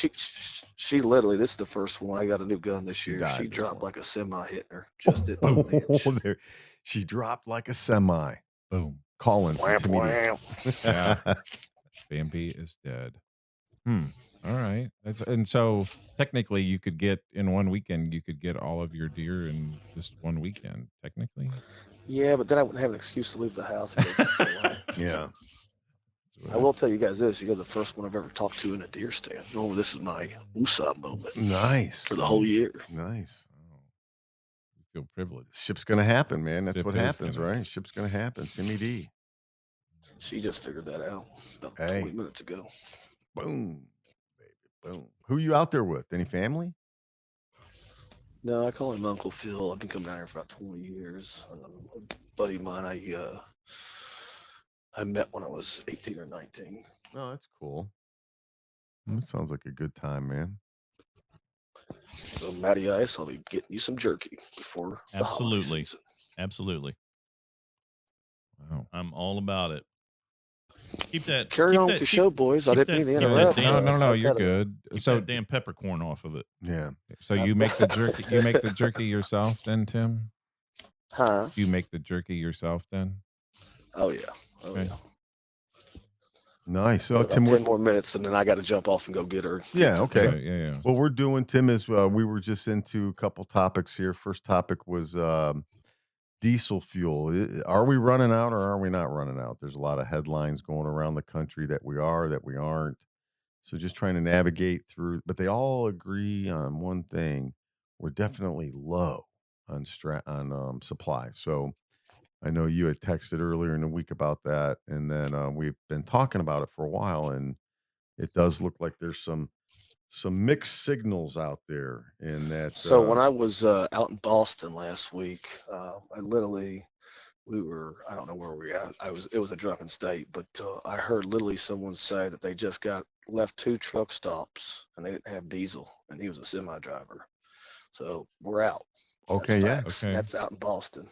[SPEAKER 6] She literally, this is the first one. I got a new gun this year. She dropped like a semi hitting her. Just at
[SPEAKER 3] She dropped like a semi.
[SPEAKER 4] Boom.
[SPEAKER 3] Calling for
[SPEAKER 6] Wham,
[SPEAKER 3] Timmy D.
[SPEAKER 6] wham.
[SPEAKER 4] Yeah. Bambi is dead. All right. And so technically you could get in one weekend, you could get all of your deer in just one weekend, technically.
[SPEAKER 6] Yeah, but then I wouldn't have an excuse to leave the house. And go get away.
[SPEAKER 3] Yeah.
[SPEAKER 6] I will tell you guys this: you're the first one I've ever talked to in a deer stand. Oh, this is my woosah moment
[SPEAKER 3] Nice.
[SPEAKER 6] for the whole year.
[SPEAKER 3] Nice.
[SPEAKER 4] Oh, you feel privileged.
[SPEAKER 3] Ship's gonna happen, man. That's
[SPEAKER 4] Ship
[SPEAKER 3] what
[SPEAKER 4] is
[SPEAKER 3] happens,
[SPEAKER 4] gonna
[SPEAKER 3] right? Ship's gonna happen. Timmy D.
[SPEAKER 6] She just figured that out about
[SPEAKER 3] Hey.
[SPEAKER 6] 20 minutes ago.
[SPEAKER 3] Boom. Baby. Boom. Who you out there with? Any family?
[SPEAKER 6] No, I call him Uncle Phil. I've been coming down here for about 20 years. A buddy of mine, I met when I was 18 or 19.
[SPEAKER 3] Oh, that's cool. That sounds like a good time, man.
[SPEAKER 6] So, Matty Ice, I'll be getting you some jerky before the holiday
[SPEAKER 5] Absolutely.
[SPEAKER 6] season.
[SPEAKER 5] Absolutely.
[SPEAKER 4] Wow.
[SPEAKER 5] I'm all about it. Keep that.
[SPEAKER 6] Carry
[SPEAKER 5] keep
[SPEAKER 6] on
[SPEAKER 5] that,
[SPEAKER 6] with your
[SPEAKER 5] keep-
[SPEAKER 6] show, boys. I
[SPEAKER 5] keep
[SPEAKER 6] didn't mean
[SPEAKER 5] that-
[SPEAKER 6] to
[SPEAKER 5] keep that
[SPEAKER 6] interrupt.
[SPEAKER 5] damn-
[SPEAKER 4] No,
[SPEAKER 6] I've
[SPEAKER 4] you're
[SPEAKER 6] gotta-
[SPEAKER 4] good.
[SPEAKER 5] Keep
[SPEAKER 4] So
[SPEAKER 5] that damn peppercorn off of it.
[SPEAKER 3] Yeah.
[SPEAKER 4] so you make the jerky yourself then, Tim?
[SPEAKER 6] Huh?
[SPEAKER 4] You make the jerky yourself then?
[SPEAKER 6] Oh, yeah. Oh,
[SPEAKER 4] Okay.
[SPEAKER 6] yeah.
[SPEAKER 3] Nice. So
[SPEAKER 6] About
[SPEAKER 3] Tim,
[SPEAKER 6] 10 more minutes, and then I got to jump off and go get her.
[SPEAKER 3] yeah, okay.
[SPEAKER 4] Right, yeah.
[SPEAKER 3] What we're doing, Tim, is we were just into a couple topics here. First topic was diesel fuel. Are we running out or are we not running out? There's a lot of headlines going around the country that we are, that we aren't. So just trying to navigate through, but they all agree on one thing: we're definitely low on supply. So I know you had texted earlier in the week about that, and then we've been talking about it for a while, and it does look like there's some mixed signals out there in that.
[SPEAKER 6] So when I was out in Boston last week, I don't know where we were at. It was a drunken state, but I heard literally someone say that they just left 2 truck stops and they didn't have diesel, and he was a semi driver. So we're out.
[SPEAKER 3] Okay,
[SPEAKER 6] That's
[SPEAKER 3] yeah.
[SPEAKER 6] facts.
[SPEAKER 4] Okay.
[SPEAKER 6] That's out in Boston.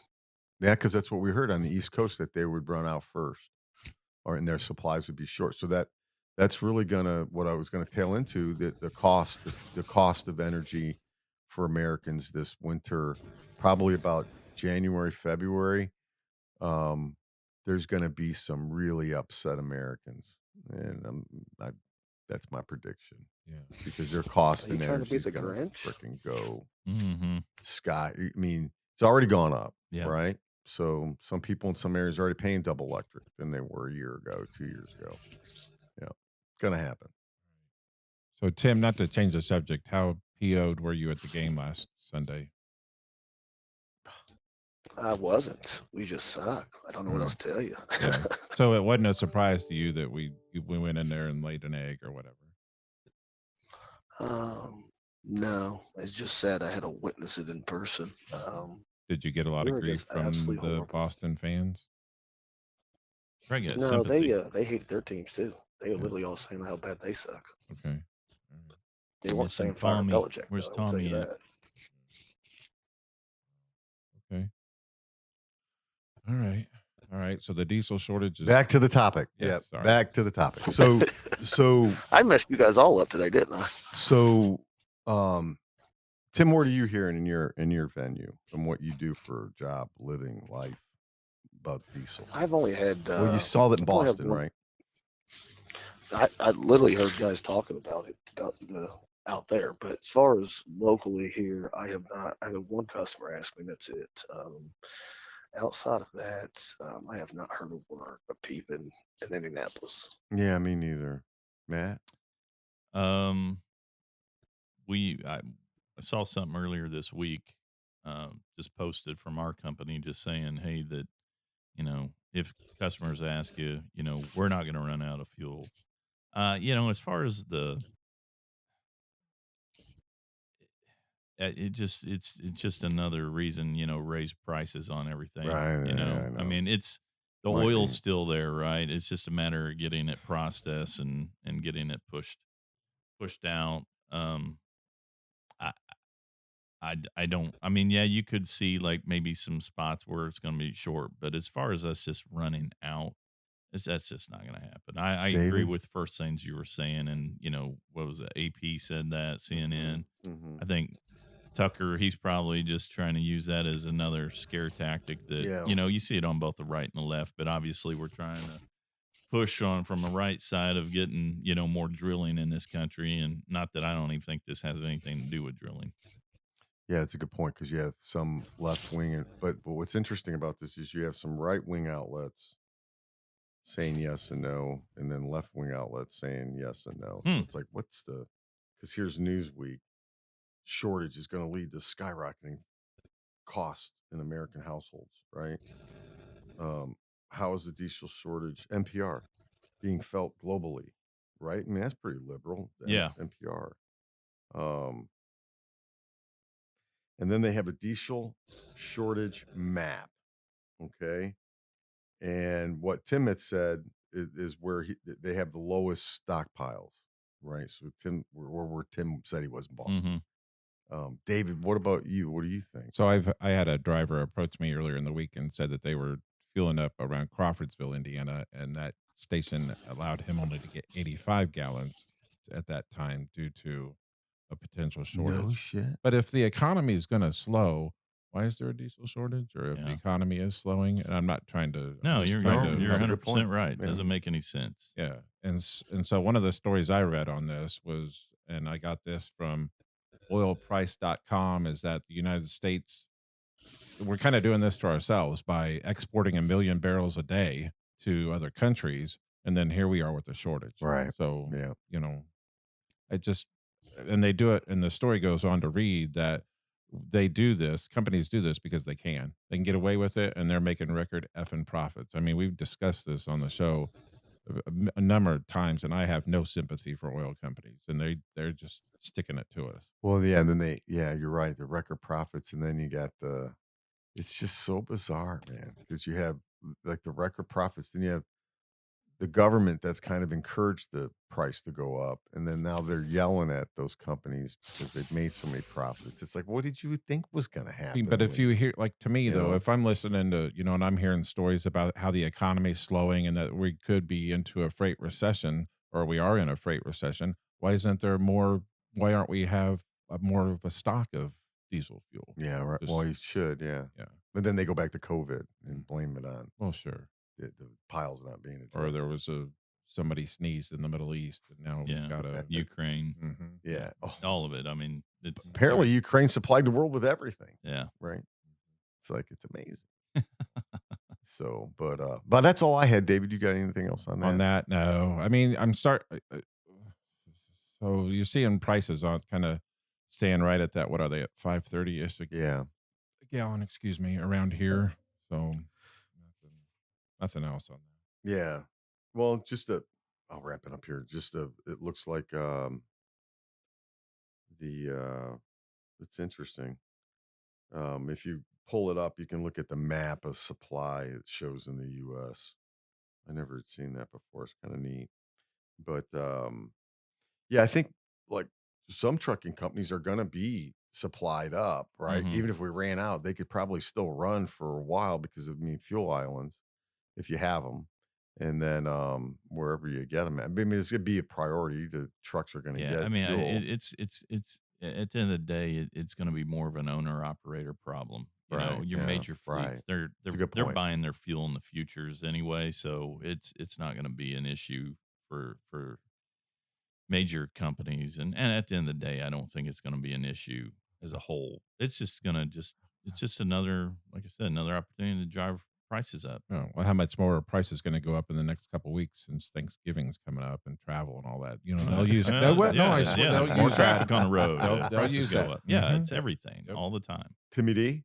[SPEAKER 3] Yeah, because that's what we heard on the East Coast, that they would run out first, and their supplies would be short. So that's really what I was gonna tail into, the cost of energy for Americans this winter, probably about January, February. There's gonna be some really upset Americans, and that's my prediction,
[SPEAKER 4] Yeah.
[SPEAKER 3] because their cost
[SPEAKER 6] Are you
[SPEAKER 3] and
[SPEAKER 6] trying to
[SPEAKER 3] energy
[SPEAKER 6] be
[SPEAKER 3] is
[SPEAKER 6] the
[SPEAKER 3] gonna
[SPEAKER 6] Grinch?
[SPEAKER 3] freaking go
[SPEAKER 5] Mm-hmm.
[SPEAKER 3] sky. I mean, it's already gone up,
[SPEAKER 5] Yeah.
[SPEAKER 3] right? So some people in some areas are already paying double electric than they were a year ago, 2 years ago. Yeah, it's gonna happen.
[SPEAKER 4] So Tim, not to change the subject, how PO'd were you at the game last Sunday?
[SPEAKER 6] I wasn't. We just suck. I don't know what else to tell you.
[SPEAKER 4] Yeah. So it wasn't a surprise to you that we went in there and laid an egg or whatever.
[SPEAKER 6] No, it's just sad I had to witness it in person.
[SPEAKER 4] Did you get a lot
[SPEAKER 6] They
[SPEAKER 4] of
[SPEAKER 6] were
[SPEAKER 4] grief
[SPEAKER 6] just
[SPEAKER 4] from
[SPEAKER 6] absolutely
[SPEAKER 4] the
[SPEAKER 6] horrible.
[SPEAKER 4] Boston fans?
[SPEAKER 5] Probably got
[SPEAKER 6] No,
[SPEAKER 5] sympathy.
[SPEAKER 6] they hate their teams too. They were literally all saying how bad they suck.
[SPEAKER 4] Okay.
[SPEAKER 6] They weren't
[SPEAKER 5] Missing
[SPEAKER 6] saying fire
[SPEAKER 5] Tommy.
[SPEAKER 6] Belichick.
[SPEAKER 5] Where's
[SPEAKER 6] though, I will tell you
[SPEAKER 5] Tommy at?
[SPEAKER 6] that.
[SPEAKER 4] Okay. All right. All right. So the diesel shortage is
[SPEAKER 3] Back to the topic.
[SPEAKER 4] Yes,
[SPEAKER 3] Yeah,
[SPEAKER 4] sorry.
[SPEAKER 3] back to the topic. So
[SPEAKER 6] I messed you guys all up today, didn't I?
[SPEAKER 3] Tim, what are you hearing in your venue from what you do for job, living, life about diesel?
[SPEAKER 6] I've only had.
[SPEAKER 3] Well, you saw that in
[SPEAKER 6] I've only had
[SPEAKER 3] Boston,
[SPEAKER 6] one-
[SPEAKER 3] right?
[SPEAKER 6] I literally heard guys talking about it out there, but as far as locally here, I have not. I had one customer ask me. That's it. Outside of that, I have not heard a word of peep in Indianapolis.
[SPEAKER 3] Yeah, me neither. Matt?
[SPEAKER 5] I saw something earlier this week, just posted from our company, just saying, hey, that if customers ask you, we're not going to run out of fuel. As far as it's just another reason, raise prices on everything.
[SPEAKER 3] Right, yeah, I
[SPEAKER 5] I
[SPEAKER 3] know.
[SPEAKER 5] mean, it's the
[SPEAKER 3] Might
[SPEAKER 5] oil's
[SPEAKER 3] be.
[SPEAKER 5] still there, right? It's just a matter of getting it processed and getting it pushed out. I don't. I mean, yeah, you could see like maybe some spots where it's going to be short, but as far as us just running out, that's just not going to happen. I agree
[SPEAKER 3] David?
[SPEAKER 5] with first things you were saying, and what was it? AP said that, CNN.
[SPEAKER 3] Mhm.
[SPEAKER 5] I think Tucker, he's probably just trying to use that as another scare tactic that,
[SPEAKER 3] Yeah.
[SPEAKER 5] you see it on both the right and the left, but obviously we're trying to push on from the right side of getting, more drilling in this country. And not that I don't even think this has anything to do with drilling.
[SPEAKER 3] Yeah, it's a good point because you have some left wing, but what's interesting about this is you have some right wing outlets saying yes and no, and then left wing outlets saying yes and no. So it's like, because here's Newsweek, shortage is going to lead to skyrocketing cost in American households, right? How is the diesel shortage, NPR, being felt globally, right? I mean, that's pretty liberal,
[SPEAKER 5] Yeah.
[SPEAKER 3] NPR. And then they have a diesel shortage map, okay? And what Tim had said is where they have the lowest stockpiles, right? So where Tim said he was in Boston. David, what about you? What do you think?
[SPEAKER 4] So I had a driver approach me earlier in the week and said that they were fueling up around Crawfordsville, Indiana, and that station allowed him only to get 85 gallons at that time due to a potential shortage.
[SPEAKER 3] No shit.
[SPEAKER 4] But if the economy is going to slow, why is there a diesel shortage? Or if the economy is slowing, and I'm not trying to.
[SPEAKER 5] No, you're
[SPEAKER 3] that's a good
[SPEAKER 5] 100%
[SPEAKER 3] point.
[SPEAKER 5] right.
[SPEAKER 3] Yeah.
[SPEAKER 5] Doesn't make any sense.
[SPEAKER 4] Yeah, and so one of the stories I read on this was, and I got this from oilprice.com, is that the United States, we're kind of doing this to ourselves by exporting 1 million barrels a day to other countries, and then here we are with a shortage.
[SPEAKER 3] Right.
[SPEAKER 4] So
[SPEAKER 3] Yeah.
[SPEAKER 4] and they do it, and the story goes on to read that companies do this because they can get away with it, and they're making record effing profits. I mean, we've discussed this on the show a number of times, and I have no sympathy for oil companies, and they're just sticking it to us.
[SPEAKER 3] Well, yeah, and then you're right, the record profits, and then you got it's just so bizarre, man, because you have like the record profits, then you have the government that's kind of encouraged the price to go up, and then now they're yelling at those companies because they've made so many profits. It's like, what did you think was going to happen?
[SPEAKER 4] But if you hear, like, to me, though,
[SPEAKER 3] know?
[SPEAKER 4] if I'm listening to, and I'm hearing stories about how the economy is slowing and that we could be into a freight recession, or we are in a freight recession, why aren't we have more of a stock of diesel fuel?
[SPEAKER 3] Yeah, right.
[SPEAKER 4] Just-
[SPEAKER 3] Well, you should, yeah. But then they go back to COVID and blame it on
[SPEAKER 4] Well, sure.
[SPEAKER 3] the piles not being addressed.
[SPEAKER 4] Or there was somebody sneezed in the Middle East, and now we've got
[SPEAKER 5] Ukraine.
[SPEAKER 3] Yeah. Oh,
[SPEAKER 5] All of it. I mean, it's
[SPEAKER 3] apparently Ukraine supplied the world with everything.
[SPEAKER 5] Yeah.
[SPEAKER 3] Right. It's like, it's amazing. So, but that's all I had. David, you got anything else on that?
[SPEAKER 4] On that, no. I mean, so you're seeing prices on kind of staying right at that. What are they at? 5.30-ish a gallon, excuse me, around here. So nothing else on that.
[SPEAKER 3] Yeah. Well, I'll wrap it up here. It looks like it's interesting. If you pull it up, you can look at the map of supply it shows in the U.S. I never had seen that before. It's kind of neat. But yeah, I think like some trucking companies are going to be supplied up, right? Even if we ran out, they could probably still run for a while because of fuel islands if you have them. And then wherever you get them at. I mean, it's going to be a priority. The trucks are going to get fuel.
[SPEAKER 5] It's at the end of the day, it's going to be more of an owner operator problem. You know, your major fleets, they're buying their fuel in the futures anyway, so it's not going to be an issue for major companies. And at the end of the day, I don't think it's going to be an issue as a whole. It's just it's just another, like I said, another opportunity to drive prices up.
[SPEAKER 4] Oh, well, how much more are prices going to go up in the next couple of weeks since Thanksgiving's coming up and travel and all that? They'll use
[SPEAKER 5] they'll
[SPEAKER 4] more
[SPEAKER 5] use traffic on the road.
[SPEAKER 4] They'll
[SPEAKER 5] Prices
[SPEAKER 4] use
[SPEAKER 5] go
[SPEAKER 4] that.
[SPEAKER 5] up. Yeah, it's everything all the time.
[SPEAKER 3] Timmy D?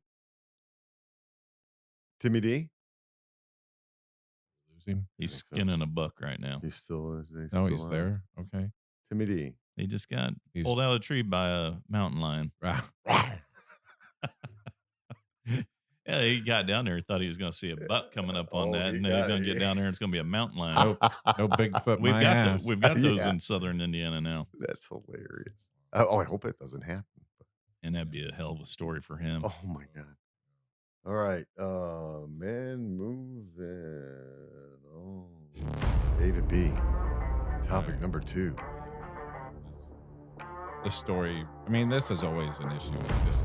[SPEAKER 4] Lose him?
[SPEAKER 5] He's skinning a buck right now.
[SPEAKER 3] He still is.
[SPEAKER 4] He's there. Okay.
[SPEAKER 3] Timmy D.
[SPEAKER 5] He just got pulled out of the tree by a mountain lion. Yeah, he got down there and thought he was going to see a buck coming up on that, and then he's going to get down there and it's going to be a mountain lion.
[SPEAKER 4] No Bigfoot.
[SPEAKER 5] We've got those in southern Indiana now.
[SPEAKER 3] That's hilarious. Oh, I hope it doesn't happen.
[SPEAKER 5] And that'd be a hell of a story for him.
[SPEAKER 3] Oh my God. All right. Man moving. Oh. David B. Topic number 2.
[SPEAKER 4] this story. I mean, this is always an issue. This is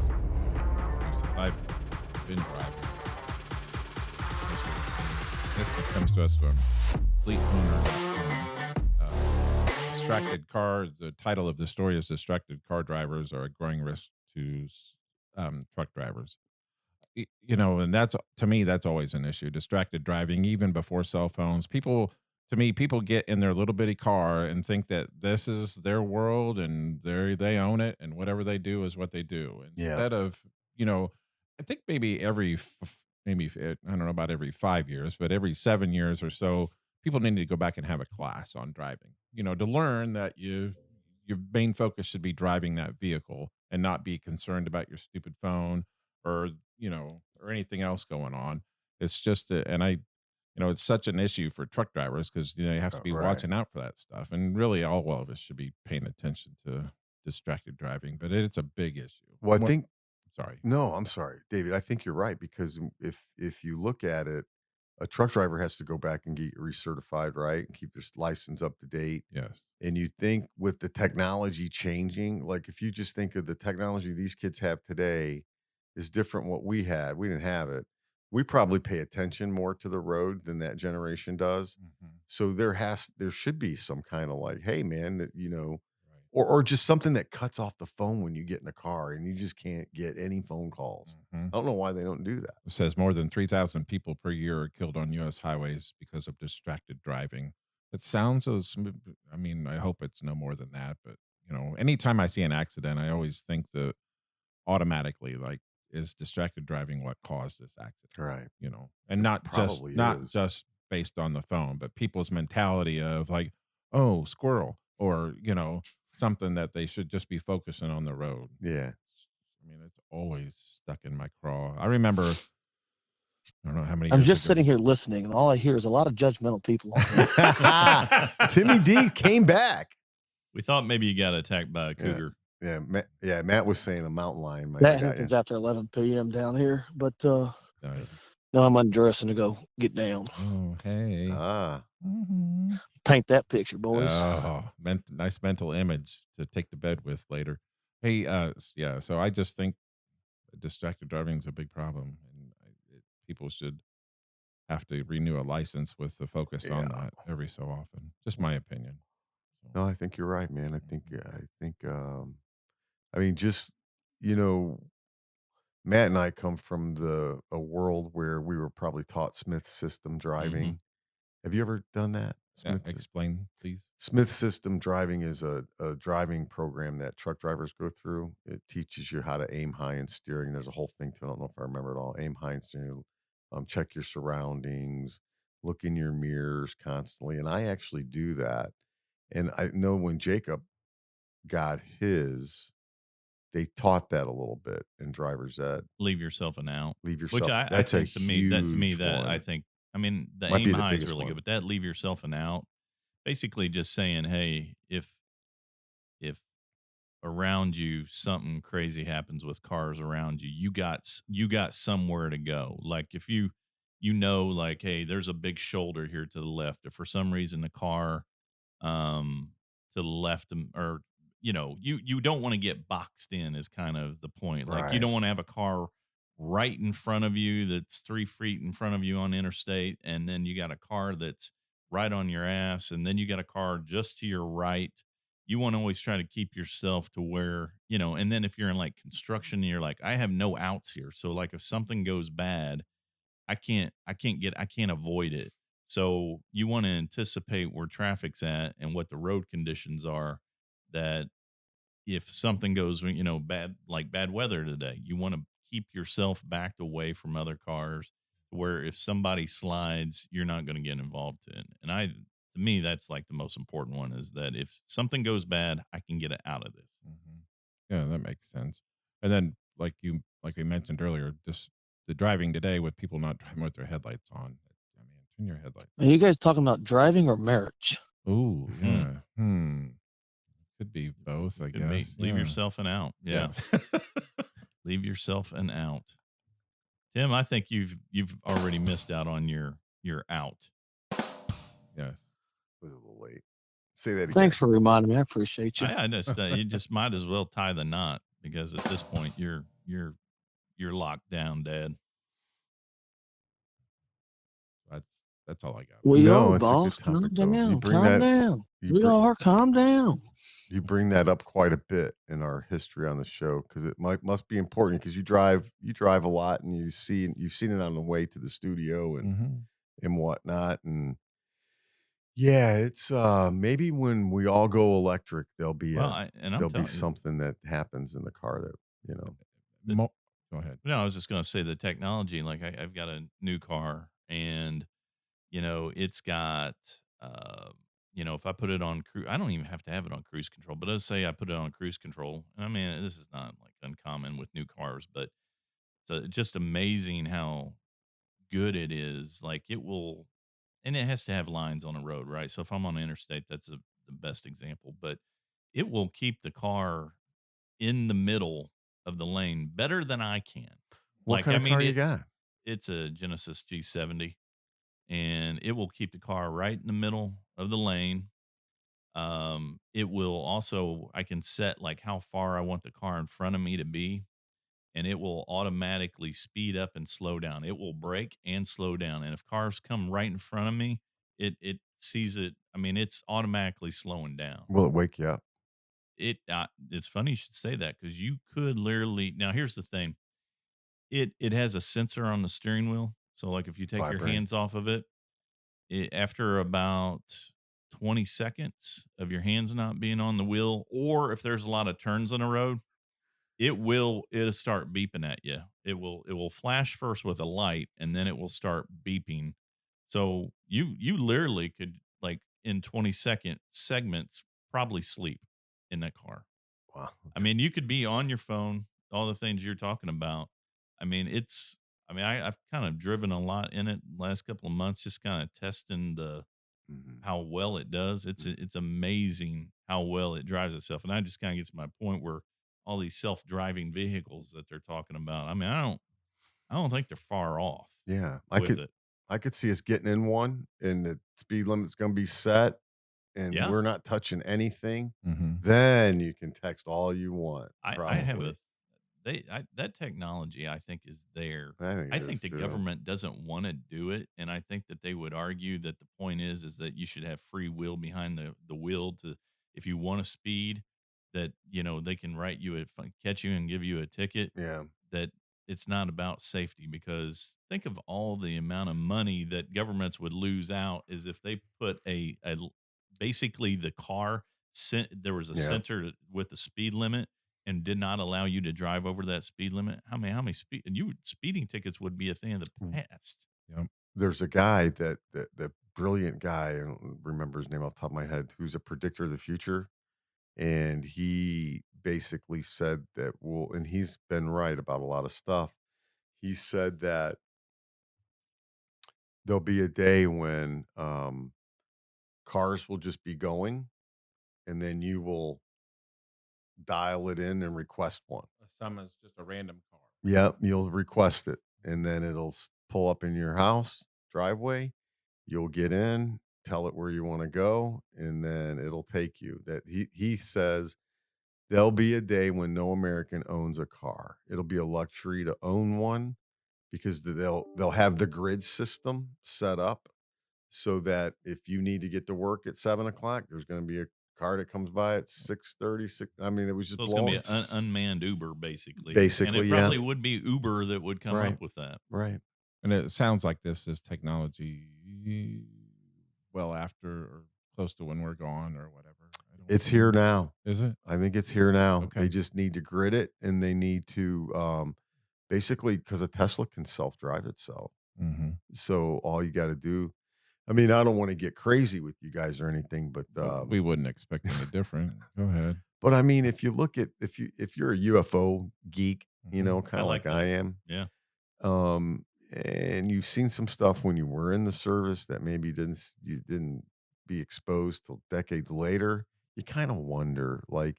[SPEAKER 4] since I've been driving. This comes to us from Fleet Owner. Distracted car. The title of the story is "Distracted Car Drivers Are a Growing Risk to Truck Drivers." And that's, to me, that's always an issue. Distracted driving, even before cell phones. People get in their little bitty car and think that this is their world and they own it, and whatever they do is what they do.
[SPEAKER 3] Yeah.
[SPEAKER 4] Instead of, I think maybe I don't know about every 5 years, but every 7 years or so, people need to go back and have a class on driving. To learn that your main focus should be driving that vehicle and not be concerned about your stupid phone or or anything else going on. It's just it's such an issue for truck drivers because you have to be
[SPEAKER 3] Right.
[SPEAKER 4] watching out for that stuff, and really all of us should be paying attention to distracted driving, but it's a big issue.
[SPEAKER 3] Well, I think
[SPEAKER 4] Sorry.
[SPEAKER 3] No, I'm sorry, David. I think you're right because if you look at it, a truck driver has to go back and get recertified, right, and keep their license up to date.
[SPEAKER 4] Yes.
[SPEAKER 3] And you think with the technology changing, like if you just think of the technology these kids have today is different what we had. We didn't have it. We probably pay attention more to the road than that generation does. So there should be some kind of like, hey man,
[SPEAKER 4] Right.
[SPEAKER 3] or just something that cuts off the phone when you get in a car and you just can't get any phone calls. I don't know why they don't do that.
[SPEAKER 4] It says more than 3,000 people per year are killed on U.S. highways because of distracted driving. It sounds I mean, I hope it's no more than that, but anytime I see an accident, I always think that automatically, like, is distracted driving what caused this accident?
[SPEAKER 3] Right.
[SPEAKER 4] And not
[SPEAKER 3] probably is.
[SPEAKER 4] just based on the phone, but people's mentality of like, oh, squirrel, or something that they should just be focusing on the road.
[SPEAKER 3] Yeah.
[SPEAKER 4] I mean, it's always stuck in my craw. I remember, I don't know how many
[SPEAKER 6] I'm
[SPEAKER 4] years
[SPEAKER 6] just
[SPEAKER 4] ago.
[SPEAKER 6] sitting here listening, and all I hear is a lot of judgmental people on here.
[SPEAKER 3] Timmy D came back.
[SPEAKER 5] We thought maybe you got attacked by a cougar.
[SPEAKER 3] Yeah, Matt was saying a mountain lion might
[SPEAKER 6] That
[SPEAKER 3] have got
[SPEAKER 6] happens
[SPEAKER 3] you.
[SPEAKER 6] after 11 p.m. down here, but
[SPEAKER 4] Oh,
[SPEAKER 6] no, I'm undressing to go get down.
[SPEAKER 4] hey.
[SPEAKER 3] Ah,
[SPEAKER 6] Paint that picture, boys.
[SPEAKER 4] Oh, nice mental image to take to bed with later. Hey, yeah. So I just think distracted driving is a big problem, and people should have to renew a license with the focus on that every so often. Just my opinion.
[SPEAKER 3] no, I think you're right, man. I mean, just Matt and I come from a world where we were probably taught Smith system driving. Have you ever done that?
[SPEAKER 4] Yeah, explain, please.
[SPEAKER 3] Smith system driving is a driving program that truck drivers go through. It teaches you how to aim high in steering. There's a whole thing to it. I don't know if I remember it all. Aim high in steering, check your surroundings, look in your mirrors constantly. And I actually do that. And I know when Jacob got his, they taught that a little bit in driver's ed.
[SPEAKER 5] Leave yourself an out.
[SPEAKER 3] Leave yourself.
[SPEAKER 5] Which I
[SPEAKER 3] That's
[SPEAKER 5] think
[SPEAKER 3] a
[SPEAKER 5] to me that
[SPEAKER 3] huge one.
[SPEAKER 5] I think, I mean, the
[SPEAKER 3] Might be
[SPEAKER 5] aim
[SPEAKER 3] the
[SPEAKER 5] high is
[SPEAKER 3] biggest
[SPEAKER 5] really
[SPEAKER 3] one.
[SPEAKER 5] good, but that leave yourself an out, basically just saying, hey, if around you something crazy happens with cars around you, you got somewhere to go. Like if like, hey, there's a big shoulder here to the left. If for some reason the car to the left, or you don't want to get boxed in is kind of the point. Like you
[SPEAKER 3] Right.
[SPEAKER 5] don't want to have a car right in front of you that's 3 feet in front of you on interstate, and then you got a car that's right on your ass, and then you got a car just to your right. You want to always try to keep yourself to where, and then if you're in like construction and you're like, I have no outs here. So like if something goes bad, I can't avoid it. So you want to anticipate where traffic's at and what the road conditions are, that if something goes, bad, like bad weather today, you want to keep yourself backed away from other cars, where if somebody slides, you're not going to get involved in. And to me, that's like the most important one, is that if something goes bad, I can get it out of this.
[SPEAKER 4] Yeah, that makes sense. And then, like we mentioned earlier, just the driving today with people not driving with their headlights on. I mean, turn your headlights.
[SPEAKER 6] Are you guys talking about driving or marriage?
[SPEAKER 4] Oh, yeah. Could be both, I
[SPEAKER 5] Could be.
[SPEAKER 4] guess.
[SPEAKER 5] Leave
[SPEAKER 4] Yeah.
[SPEAKER 5] yourself an out. Yeah. Leave yourself an out. Tim, I think you've already missed out on your out.
[SPEAKER 4] Yes.
[SPEAKER 3] Was a little late. Say that again.
[SPEAKER 6] Thanks for reminding me. I appreciate you.
[SPEAKER 5] I just you just might as well tie the knot because at this point you're locked down, Dad.
[SPEAKER 4] That's all I got.
[SPEAKER 6] We
[SPEAKER 3] No,
[SPEAKER 6] are,
[SPEAKER 3] it's a good
[SPEAKER 6] boss. Calm
[SPEAKER 3] topic though.
[SPEAKER 6] down. Calm down.
[SPEAKER 3] You
[SPEAKER 6] We
[SPEAKER 3] bring
[SPEAKER 6] are. Calm down.
[SPEAKER 3] you bring that up quite a bit in our history on the show because it must be important because you drive a lot and you've seen it on the way to the studio and whatnot. And yeah, it's maybe when we all go electric, there'll be
[SPEAKER 5] I'm
[SPEAKER 3] there'll be
[SPEAKER 5] telling you,
[SPEAKER 3] something that happens in the car that, you know.
[SPEAKER 4] Go ahead.
[SPEAKER 5] no, I was just going to say the technology. Like I've got a new car, and it's got, if I put it on I don't even have to have it on cruise control. But let's say I put it on cruise control, and I mean this is not like uncommon with new cars, but it's just amazing how good it is. Like it will, and it has to have lines on the road, right? So if I'm on the interstate, that's the best example. But it will keep the car in the middle of the lane better than I can.
[SPEAKER 3] What
[SPEAKER 5] Like,
[SPEAKER 3] kind
[SPEAKER 5] I
[SPEAKER 3] of
[SPEAKER 5] mean,
[SPEAKER 3] car you got?
[SPEAKER 5] it's a Genesis G70, and it will keep the car right in the middle of the lane. It will also, I can set like how far I want the car in front of me to be, and it will automatically speed up and slow down. It will brake and slow down. And if cars come right in front of me, it sees it. I mean, it's automatically slowing down.
[SPEAKER 3] Will it wake you up?
[SPEAKER 5] It's funny you should say that because you could literally. Now, here's the thing. It has a sensor on the steering wheel. So like if you take your
[SPEAKER 3] Vibrate.
[SPEAKER 5] hands off of it, after about 20 seconds of your hands not being on the wheel, or if there's a lot of turns on the road, it'll start beeping at you. It will flash first with a light, and then it will start beeping. So you literally could, like, in 20-second segments, probably sleep in that car.
[SPEAKER 3] Wow.
[SPEAKER 5] I mean, you could be on your phone, all the things you're talking about. I mean, I've kind of driven a lot in it the last couple of months, just kind of testing
[SPEAKER 3] Mhm.
[SPEAKER 5] how well it does. It's amazing how well it drives itself. And I just kind of get to my point where all these self-driving vehicles that they're talking about, I mean, I don't think they're far off
[SPEAKER 3] Yeah,
[SPEAKER 5] with it.
[SPEAKER 3] I could see us getting in one, and the speed limit's gonna be set, and
[SPEAKER 5] Yeah.
[SPEAKER 3] we're not touching anything.
[SPEAKER 4] Mm-hmm.
[SPEAKER 3] Then you can text all you want.
[SPEAKER 5] I have
[SPEAKER 3] Probably.
[SPEAKER 5] that technology, I think, is there.
[SPEAKER 3] I think
[SPEAKER 5] I
[SPEAKER 3] it
[SPEAKER 5] think
[SPEAKER 3] is
[SPEAKER 5] the
[SPEAKER 3] too.
[SPEAKER 5] government doesn't want to do it, and I think that they would argue that the point is that you should have free will behind the wheel to, if you want to speed, that they can write you catch you and give you a ticket.
[SPEAKER 3] Yeah.
[SPEAKER 5] That it's not about safety, because think of all the amount of money that governments would lose out is if they put basically the car there was a
[SPEAKER 3] Yeah.
[SPEAKER 5] sensor with the speed limit and did not allow you to drive over that speed limit. How many speeding tickets would be a thing of the past?
[SPEAKER 4] Yep.
[SPEAKER 3] There's a guy that brilliant guy, I don't remember his name off the top of my head, who's a predictor of the future. And he basically said that and he's been right about a lot of stuff. He said that there'll be a day when cars will just be going, and then you will dial it in and request one.
[SPEAKER 4] Summons just a random car.
[SPEAKER 3] Yep, you'll request it, and then it'll pull up in your house driveway. You'll get in, tell it where you want to go, and then it'll take you. That he says there'll be a day when no American owns a car. It'll be a luxury to own one because they'll have the grid system set up so that if you need to get to work at 7 o'clock, there's going to be a car that comes by at 6:30. I mean, it was just
[SPEAKER 5] So it's going to
[SPEAKER 3] blowing.
[SPEAKER 5] be an unmanned Uber, basically. And
[SPEAKER 3] Basically,
[SPEAKER 5] it
[SPEAKER 3] yeah.
[SPEAKER 5] probably would be Uber that would come
[SPEAKER 3] Right.
[SPEAKER 5] up with that.
[SPEAKER 3] Right.
[SPEAKER 4] And it sounds like this is technology well after or close to when we're gone or whatever.
[SPEAKER 3] It's here now.
[SPEAKER 4] Is it?
[SPEAKER 3] I think it's here now.
[SPEAKER 4] Okay.
[SPEAKER 3] They just need to grid it, and they need to basically, because a Tesla can self-drive itself.
[SPEAKER 4] Mm-hmm.
[SPEAKER 3] So all you got to do, I mean, I don't want to get crazy with you guys or anything, but
[SPEAKER 4] We wouldn't expect any different. Go ahead.
[SPEAKER 3] but I mean, if you look at if you're a UFO geek, you know,
[SPEAKER 5] I
[SPEAKER 3] kind of
[SPEAKER 5] like
[SPEAKER 3] like I
[SPEAKER 5] that.
[SPEAKER 3] am,
[SPEAKER 5] Yeah.
[SPEAKER 3] and you've seen some stuff when you were in the service that maybe you didn't be exposed till decades later. You kind of wonder, like,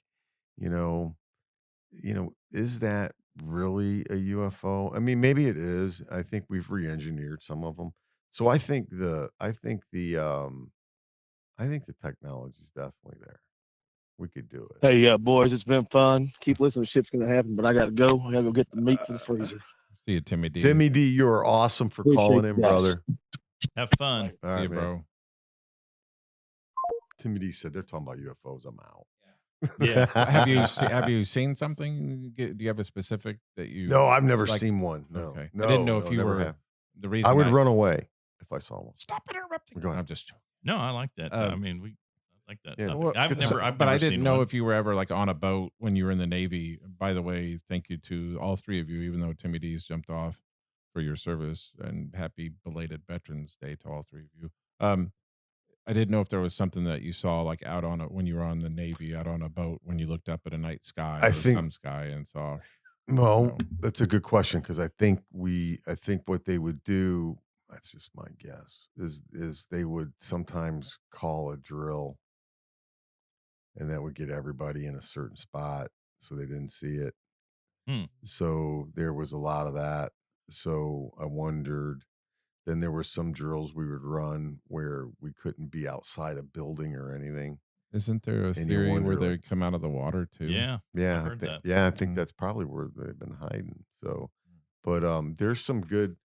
[SPEAKER 3] you know, is that really a UFO? I mean, maybe it is. I think we've re-engineered some of them. So I think the I think the technology's definitely there. We could do it.
[SPEAKER 6] Hey, boys, it's been fun. Keep listening to Ship's Gonna Happen, but I gotta go. I gotta go get the meat for the freezer.
[SPEAKER 4] See you, Timmy D.
[SPEAKER 3] Timmy D, you are awesome for
[SPEAKER 6] Appreciate
[SPEAKER 3] calling
[SPEAKER 6] you
[SPEAKER 3] in,
[SPEAKER 6] guys.
[SPEAKER 3] brother.
[SPEAKER 5] Have fun.
[SPEAKER 3] All
[SPEAKER 4] See
[SPEAKER 3] right,
[SPEAKER 4] you,
[SPEAKER 3] man.
[SPEAKER 4] bro.
[SPEAKER 3] Timmy D said they're talking about UFOs. I'm out.
[SPEAKER 5] Yeah.
[SPEAKER 4] Have you seen something? Do you have a specific that you?
[SPEAKER 3] No, I've never
[SPEAKER 4] like-
[SPEAKER 3] seen one. No,
[SPEAKER 4] Okay.
[SPEAKER 3] no,
[SPEAKER 4] I didn't know
[SPEAKER 3] no,
[SPEAKER 4] if you
[SPEAKER 3] never
[SPEAKER 4] were
[SPEAKER 3] have.
[SPEAKER 4] the reason
[SPEAKER 3] I would run away if I saw one.
[SPEAKER 4] Stop interrupting.
[SPEAKER 3] Go ahead.
[SPEAKER 4] I'm just joking.
[SPEAKER 5] No, I like that. I mean, I like that.
[SPEAKER 3] Yeah.
[SPEAKER 5] topic.
[SPEAKER 3] Well,
[SPEAKER 5] I've
[SPEAKER 3] good
[SPEAKER 5] never,
[SPEAKER 3] topic.
[SPEAKER 5] I've
[SPEAKER 4] but
[SPEAKER 5] never
[SPEAKER 4] I didn't
[SPEAKER 5] seen
[SPEAKER 4] know
[SPEAKER 5] one.
[SPEAKER 4] if you were ever like on a boat when you were in the Navy. By the way, thank you to all three of you, even though Timmy D's jumped off, for your service, and happy belated Veterans Day to all three of you. I didn't know if there was something that you saw like out on when you were on the Navy, out on a boat, when you looked up at a night sky
[SPEAKER 3] I
[SPEAKER 4] or
[SPEAKER 3] think-
[SPEAKER 4] some sky and saw.
[SPEAKER 3] Well,
[SPEAKER 4] No.
[SPEAKER 3] that's a good question because I think what they would do. That's just my guess. Is they would sometimes call a drill, and that would get everybody in a certain spot so they didn't see it. So there was a lot of that. So I wondered. Then there were some drills we would run where we couldn't be outside a building or anything.
[SPEAKER 4] Isn't there a
[SPEAKER 3] you
[SPEAKER 4] theory
[SPEAKER 3] wonder,
[SPEAKER 4] where they
[SPEAKER 3] like-
[SPEAKER 4] come out of the water too?
[SPEAKER 5] Yeah.
[SPEAKER 3] Yeah,
[SPEAKER 5] I've heard that.
[SPEAKER 3] Yeah, I think
[SPEAKER 4] Mm.
[SPEAKER 3] that's probably where they've been hiding. So, but there's some good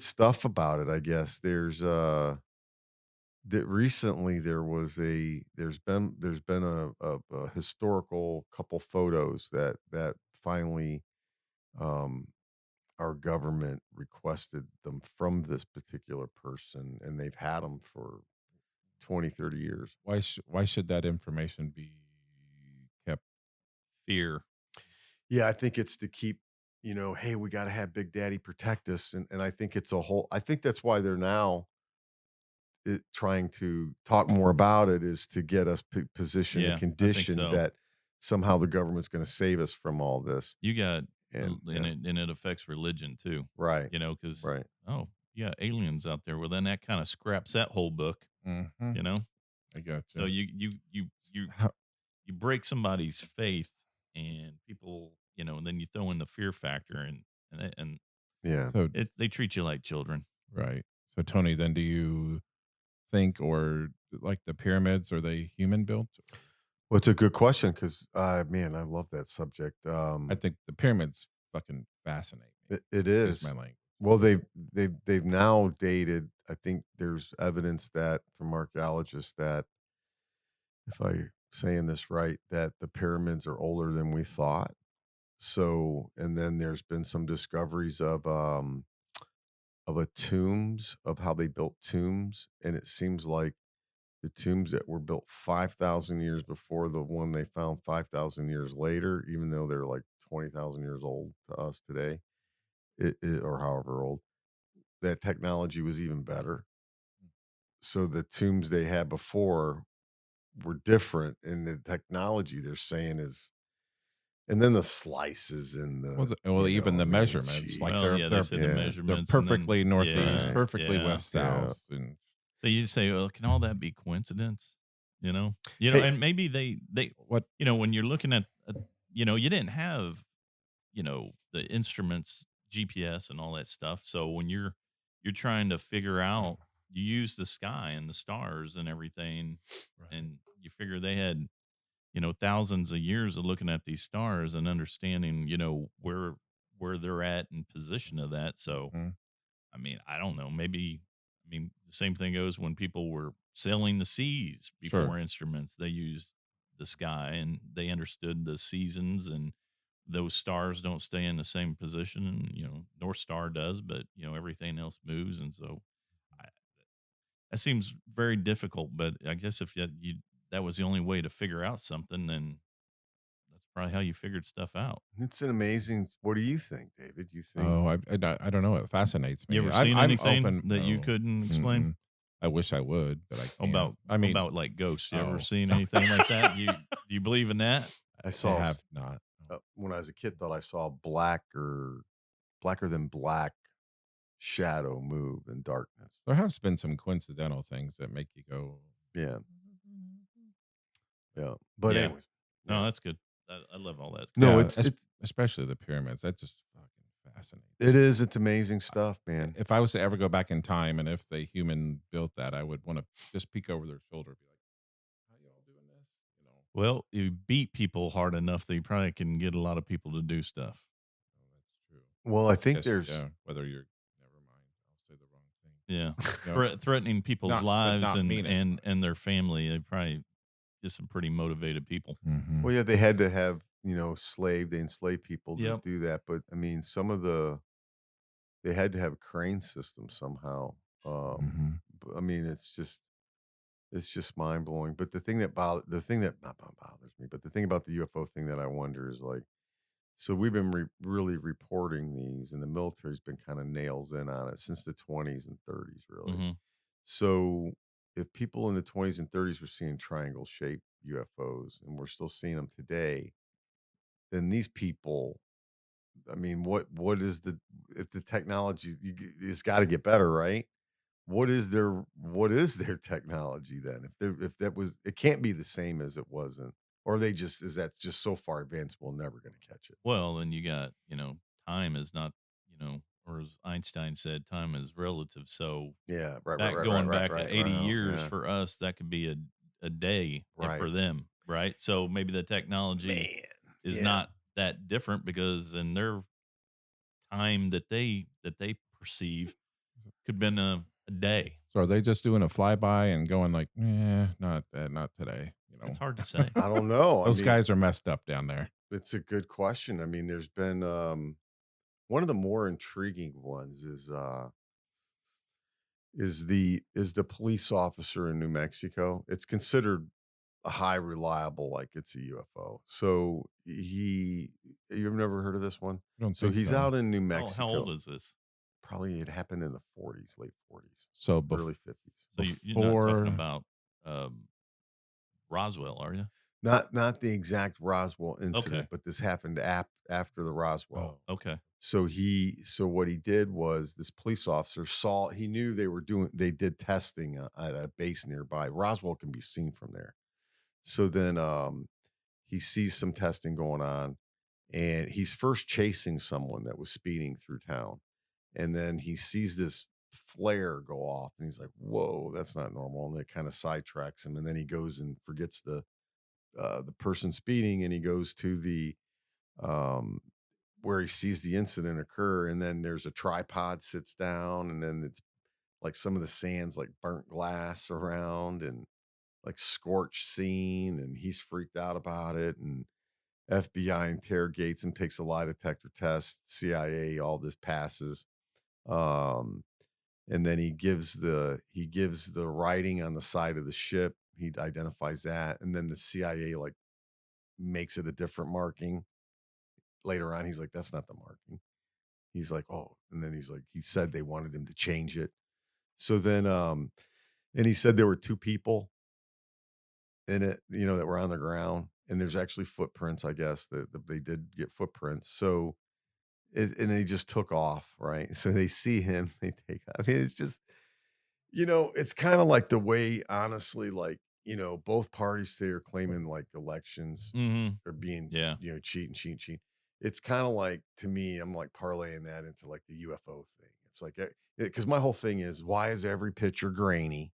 [SPEAKER 3] stuff about it. I guess there's that recently there's been a historical couple photos that finally our government requested them from this particular person, and they've had them for 20, 30 years.
[SPEAKER 4] Why should that information be kept?
[SPEAKER 5] Fear.
[SPEAKER 3] Yeah, I think it's to keep, hey, we got to have Big Daddy protect us. And I think I think that's why they're now trying to talk more about it, is to get us positioned
[SPEAKER 5] Yeah, I
[SPEAKER 3] and
[SPEAKER 5] think
[SPEAKER 3] conditioned
[SPEAKER 5] so.
[SPEAKER 3] that somehow the government's going to save us from all this.
[SPEAKER 5] You got,
[SPEAKER 3] And,
[SPEAKER 5] and it affects religion too.
[SPEAKER 3] right.
[SPEAKER 5] Because
[SPEAKER 3] Right.
[SPEAKER 5] yeah, aliens out there. Well, then that kind of scraps that whole book.
[SPEAKER 4] Mhm.
[SPEAKER 5] You know.
[SPEAKER 4] I got
[SPEAKER 5] So
[SPEAKER 4] you.
[SPEAKER 5] you break somebody's faith, and people, and then you throw in the fear factor, and
[SPEAKER 3] Yeah.
[SPEAKER 4] So
[SPEAKER 5] they treat you like children.
[SPEAKER 4] right. So Tony, then do you think, or like the pyramids, are they human built?
[SPEAKER 3] Well, it's a good question because, man, I love that subject.
[SPEAKER 4] I think the pyramids fucking fascinate me.
[SPEAKER 3] It
[SPEAKER 4] Is
[SPEAKER 3] is.
[SPEAKER 4] my language.
[SPEAKER 3] Well, they've now dated. I think there's evidence that from archaeologists that, if I'm saying this right, that the pyramids are older than we thought. So, and then there's been some discoveries of a tombs, of how they built tombs, and it seems like the tombs that were built 5,000 years before the one they found 5,000 years later, even though they're like 20,000 years old to us today, or however old, that technology was even better. So the tombs they had before were different, and the technology they're saying is, and then the slices and the
[SPEAKER 4] Even the
[SPEAKER 3] man,
[SPEAKER 4] measurements,
[SPEAKER 3] geez.
[SPEAKER 4] like
[SPEAKER 5] Well, yeah, they said the
[SPEAKER 3] yeah.
[SPEAKER 4] they're
[SPEAKER 5] measurements. and then-
[SPEAKER 4] perfectly northeast,
[SPEAKER 5] yeah,
[SPEAKER 4] perfectly
[SPEAKER 5] yeah.
[SPEAKER 4] west south, and
[SPEAKER 5] So you say, well, can all that be coincidence?
[SPEAKER 3] Hey-
[SPEAKER 5] And maybe they
[SPEAKER 4] what?
[SPEAKER 5] when you're looking at, you didn't have, the instruments, GPS and all that stuff. So when you're trying to figure out, you use the sky and the stars and everything, and you figure they had, thousands of years of looking at these stars and understanding, where they're at in position of that. So,
[SPEAKER 4] Mhm.
[SPEAKER 5] I mean, I don't know. Maybe, the same thing goes when people were sailing the seas before
[SPEAKER 4] Sure.
[SPEAKER 5] instruments. They used the sky, and they understood the seasons, and those stars don't stay in the same position. And, North Star does, but, everything else moves. And so that seems very difficult. But I guess if that was the only way to figure out something, then that's probably how you figured stuff out.
[SPEAKER 3] It's an amazing. What do you think, David? You think?
[SPEAKER 4] Oh, I don't know. It fascinates me.
[SPEAKER 5] You ever
[SPEAKER 4] I'm
[SPEAKER 5] seen anything
[SPEAKER 4] open-
[SPEAKER 5] that you
[SPEAKER 4] no.
[SPEAKER 5] couldn't explain?
[SPEAKER 4] Mm-mm. I wish I would, but I can't.
[SPEAKER 5] About like ghosts? You
[SPEAKER 4] Oh.
[SPEAKER 5] ever seen anything like that? Do you believe in that?
[SPEAKER 3] I
[SPEAKER 4] I
[SPEAKER 3] saw
[SPEAKER 4] have not.
[SPEAKER 3] when I was a kid, thought I saw blacker than black shadow move in darkness.
[SPEAKER 4] There has been some coincidental things that make you go.
[SPEAKER 3] Yeah, yeah. But
[SPEAKER 5] Yeah.
[SPEAKER 3] anyways,
[SPEAKER 5] No, that's good. I love all that.
[SPEAKER 3] no,
[SPEAKER 4] Yeah,
[SPEAKER 3] it's
[SPEAKER 4] especially the pyramids. That just fucking fascinating.
[SPEAKER 3] It is. It's amazing stuff, man.
[SPEAKER 4] If I was to ever go back in time, and if the human built that, I would want to just peek over their shoulder, and be like, "How y'all doing this?" You know.
[SPEAKER 5] Well, you beat people hard enough that you probably can get a lot of people to do stuff.
[SPEAKER 4] Oh, that's true.
[SPEAKER 3] Well, I think
[SPEAKER 4] Yes,
[SPEAKER 3] there's
[SPEAKER 4] yeah, whether you're never mind. I'll say the wrong thing.
[SPEAKER 5] Yeah,
[SPEAKER 4] No,
[SPEAKER 5] threatening people's
[SPEAKER 4] but
[SPEAKER 5] lives
[SPEAKER 4] not
[SPEAKER 5] and
[SPEAKER 4] mean it.
[SPEAKER 5] and their family. They probably get some pretty motivated people.
[SPEAKER 4] Mhm.
[SPEAKER 3] well, yeah, they had to have, they enslaved people to
[SPEAKER 5] Yep.
[SPEAKER 3] do that. But I mean, they had to have a crane system somehow.
[SPEAKER 4] Mhm.
[SPEAKER 3] I mean, it's just mind blowing. But the thing that not bothers me, but the thing about the UFO thing that I wonder is like, so we've been really reporting these, and the military's been kind of nails in on it since the 20s and 30s, really.
[SPEAKER 5] Hmm.
[SPEAKER 3] So if people in the 20s and 30s were seeing triangle shaped UFOs, and we're still seeing them today, then these people, I mean, what is if the technology it's got to get better, right? What is their technology then? If that was, it can't be the same as it wasn't, or is that just so far advanced we're never going to catch it?
[SPEAKER 5] Well, and you got time is not or as Einstein said, time is relative. So
[SPEAKER 3] Yeah, right, right,
[SPEAKER 5] that
[SPEAKER 3] right, right,
[SPEAKER 5] going
[SPEAKER 3] right,
[SPEAKER 5] back
[SPEAKER 3] right,
[SPEAKER 5] 80
[SPEAKER 3] right. Oh,
[SPEAKER 5] years
[SPEAKER 3] yeah,
[SPEAKER 5] for us, that could be a day
[SPEAKER 3] right.
[SPEAKER 5] for them, right? So maybe the technology
[SPEAKER 3] Man,
[SPEAKER 5] is
[SPEAKER 3] yeah.
[SPEAKER 5] not that different because in their time that they perceive could have been a day.
[SPEAKER 4] So are they just doing a flyby and going like, not today?
[SPEAKER 5] It's hard to say.
[SPEAKER 3] I don't know. I
[SPEAKER 4] Those
[SPEAKER 3] mean,
[SPEAKER 4] guys are messed up down there.
[SPEAKER 3] it's a good question. I mean, there's been one of the more intriguing ones is the police officer in New Mexico. It's considered a high reliable, like it's a UFO. So you've never heard of this one?
[SPEAKER 4] I don't
[SPEAKER 3] So
[SPEAKER 4] think
[SPEAKER 3] he's
[SPEAKER 4] so.
[SPEAKER 3] out in New
[SPEAKER 5] How
[SPEAKER 3] Mexico.
[SPEAKER 5] old is this?
[SPEAKER 3] Probably it happened in the 40s, late 40s,
[SPEAKER 4] So
[SPEAKER 3] early 50s.
[SPEAKER 5] So you're not talking
[SPEAKER 4] before
[SPEAKER 5] about Roswell, are you?
[SPEAKER 3] Not the exact Roswell incident,
[SPEAKER 5] Okay.
[SPEAKER 3] but this happened after the Roswell.
[SPEAKER 5] Okay.
[SPEAKER 3] So what he did was, this police officer he knew they did testing at a base nearby. Roswell can be seen from there. So then he sees some testing going on, and he's first chasing someone that was speeding through town. And then he sees this flare go off, and he's like, whoa, that's not normal. And it kind of sidetracks him. And then he goes and forgets the person speeding, and he goes to the um, where he sees the incident occur. And then there's a tripod sits down, and then it's like some of the sand's like burnt glass around, and like scorched scene, and he's freaked out about it. And FBI interrogates him, takes a lie detector test, CIA, all this passes. Um, and then he gives the writing on the side of the ship. He identifies that, and then the CIA like makes it a different marking. Later on, he's like, "That's not the marking." He's like, "Oh," and then he's like, he said they wanted him to change it. So then, and he said there were two people in it, that were on the ground, and there's actually footprints. I guess that they did get footprints. So, and they just took off, right? So they see him, they take off. I mean, it's just, it's kind of like the way, honestly, like, both parties today are claiming like elections
[SPEAKER 5] Mm-hmm.
[SPEAKER 3] are being,
[SPEAKER 5] Yeah.
[SPEAKER 3] cheat. It's kind of like, to me, I'm like parlaying that into like the UFO thing. It's like, because my whole thing is, why is every picture grainy,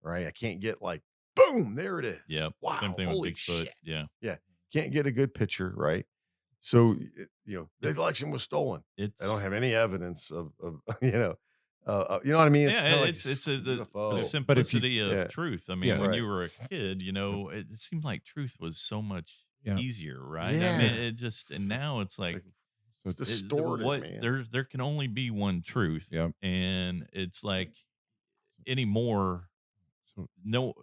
[SPEAKER 3] right? I can't get like, boom, there it is.
[SPEAKER 5] Yep.
[SPEAKER 3] Wow,
[SPEAKER 5] Same thing
[SPEAKER 3] holy
[SPEAKER 5] with Bigfoot.
[SPEAKER 3] shit.
[SPEAKER 5] Yeah.
[SPEAKER 3] Yeah, can't get a good picture, right? So, the election was stolen.
[SPEAKER 5] It's
[SPEAKER 3] I don't have any evidence of you know what I mean? It's
[SPEAKER 5] yeah,
[SPEAKER 3] kind of like
[SPEAKER 5] it's
[SPEAKER 3] this
[SPEAKER 5] the
[SPEAKER 3] UFO.
[SPEAKER 5] simplicity of
[SPEAKER 3] Yeah.
[SPEAKER 5] truth. I mean,
[SPEAKER 4] Yeah.
[SPEAKER 5] when
[SPEAKER 3] Right.
[SPEAKER 5] you were a kid, it seemed like truth was so much
[SPEAKER 4] Yeah.
[SPEAKER 5] easier, right?
[SPEAKER 3] Yeah.
[SPEAKER 5] I mean, it just and now it's like
[SPEAKER 3] It's
[SPEAKER 4] So
[SPEAKER 3] distorted,
[SPEAKER 5] what
[SPEAKER 3] man.
[SPEAKER 5] there can only be one truth.
[SPEAKER 4] Yep.
[SPEAKER 5] And it's like anymore,
[SPEAKER 4] So
[SPEAKER 5] no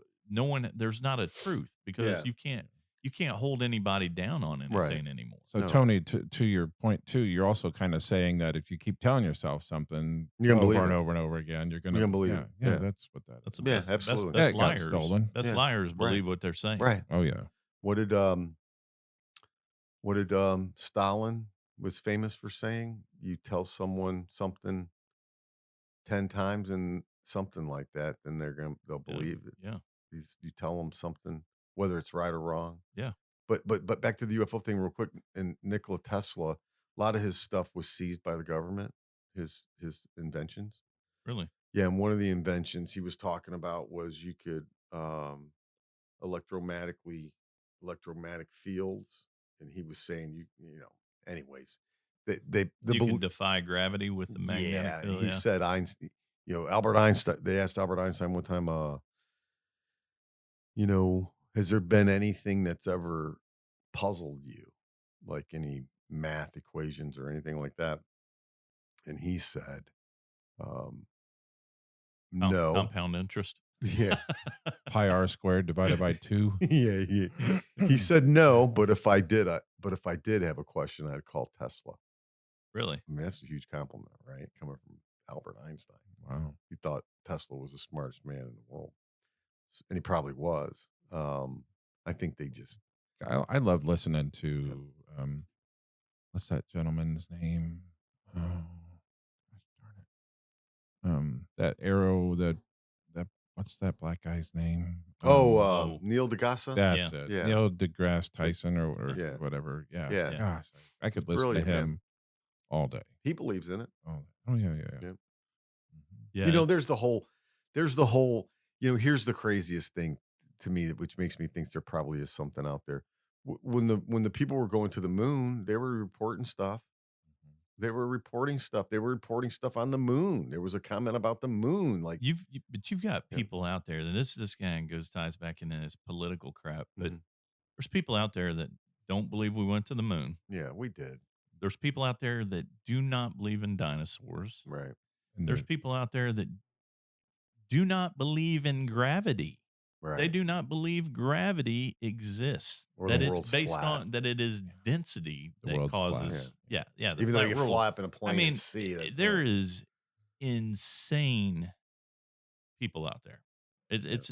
[SPEAKER 5] one there's not a truth because
[SPEAKER 3] Yeah.
[SPEAKER 5] you can't hold anybody down on anything
[SPEAKER 3] Right.
[SPEAKER 5] anymore.
[SPEAKER 4] So
[SPEAKER 3] No.
[SPEAKER 4] Tony, to your point too, you're also kind of saying that if you keep telling yourself something
[SPEAKER 3] You're gonna
[SPEAKER 4] over
[SPEAKER 3] believe
[SPEAKER 4] and
[SPEAKER 3] it.
[SPEAKER 4] over and over again, you're gonna
[SPEAKER 3] You're gonna believe
[SPEAKER 4] yeah,
[SPEAKER 3] it.
[SPEAKER 4] Yeah,
[SPEAKER 3] Yeah.
[SPEAKER 4] that's what that is.
[SPEAKER 5] That's the
[SPEAKER 3] Yeah,
[SPEAKER 5] best,
[SPEAKER 3] absolutely.
[SPEAKER 5] best
[SPEAKER 4] Yeah, it got
[SPEAKER 5] liars.
[SPEAKER 4] stolen.
[SPEAKER 5] Best
[SPEAKER 3] Yeah.
[SPEAKER 5] liars believe
[SPEAKER 3] Right.
[SPEAKER 5] what they're saying.
[SPEAKER 3] Right.
[SPEAKER 4] Oh yeah.
[SPEAKER 3] What did Stalin was famous for saying? You tell someone something 10 times and something like that, then they'll
[SPEAKER 5] Yeah.
[SPEAKER 3] believe it.
[SPEAKER 5] Yeah.
[SPEAKER 3] You tell them something, whether it's right or wrong.
[SPEAKER 5] Yeah.
[SPEAKER 3] But back to the UFO thing real quick. And Nikola Tesla, A lot of his stuff was seized by the government. His inventions.
[SPEAKER 5] Really?
[SPEAKER 3] Yeah, and one of the inventions he was talking about was you could electromagnetic fields, and he was saying anyways, the
[SPEAKER 5] You can defy gravity with the magnetic
[SPEAKER 3] yeah,
[SPEAKER 5] field.
[SPEAKER 3] he
[SPEAKER 5] Yeah.
[SPEAKER 3] said Einstein, Albert Einstein. They asked Albert Einstein one time, has there been anything that's ever puzzled you, like any math equations or anything like that? And he said, um, no.
[SPEAKER 5] Compound interest.
[SPEAKER 3] Yeah.
[SPEAKER 4] Pi r squared divided by 2.
[SPEAKER 3] Yeah. He said no, but if I did have a question, I'd call Tesla.
[SPEAKER 5] Really?
[SPEAKER 3] I mean, that's a huge compliment, right? Coming from Albert Einstein.
[SPEAKER 4] Wow.
[SPEAKER 3] He thought Tesla was the smartest man in the world. And he probably was. I think they just
[SPEAKER 4] I love listening to what's that gentleman's name? Oh, gosh darn it. That arrow that what's that black guy's name?
[SPEAKER 3] Neil deGrasse.
[SPEAKER 4] That's
[SPEAKER 5] Yeah.
[SPEAKER 4] it.
[SPEAKER 3] Yeah.
[SPEAKER 4] Neil deGrasse Tyson or
[SPEAKER 3] Yeah.
[SPEAKER 4] whatever. Yeah.
[SPEAKER 3] Yeah.
[SPEAKER 4] Gosh, I could
[SPEAKER 3] He's
[SPEAKER 4] listen to
[SPEAKER 3] brilliant, man.
[SPEAKER 4] him all day.
[SPEAKER 3] He believes in it.
[SPEAKER 4] Oh yeah.
[SPEAKER 3] Yeah.
[SPEAKER 5] Yeah.
[SPEAKER 3] There's the whole, here's the craziest thing to me, which makes me think there probably is something out there. When the people were going to the moon, they were reporting stuff. They were reporting stuff. They were reporting stuff on the moon. There was a comment about the moon. Like
[SPEAKER 5] But you've got people out there. And this guy ties back into his political crap. But there's people out there that don't believe we went to the moon.
[SPEAKER 3] yeah, we did.
[SPEAKER 5] There's people out there that do not believe in dinosaurs.
[SPEAKER 3] Right.
[SPEAKER 4] And
[SPEAKER 5] There's people out there that do not believe in gravity.
[SPEAKER 3] Right.
[SPEAKER 5] They do not believe gravity exists.
[SPEAKER 3] Or
[SPEAKER 5] that
[SPEAKER 3] the
[SPEAKER 5] it's
[SPEAKER 3] world's
[SPEAKER 5] based
[SPEAKER 3] flat.
[SPEAKER 5] on that it is density
[SPEAKER 4] The
[SPEAKER 5] that
[SPEAKER 4] world's flat.
[SPEAKER 5] causes. Yeah. The
[SPEAKER 3] Even though
[SPEAKER 5] flat
[SPEAKER 3] you
[SPEAKER 5] world.
[SPEAKER 3] fly up in a plane
[SPEAKER 5] I mean,
[SPEAKER 3] and see
[SPEAKER 5] there is insane people out there. It's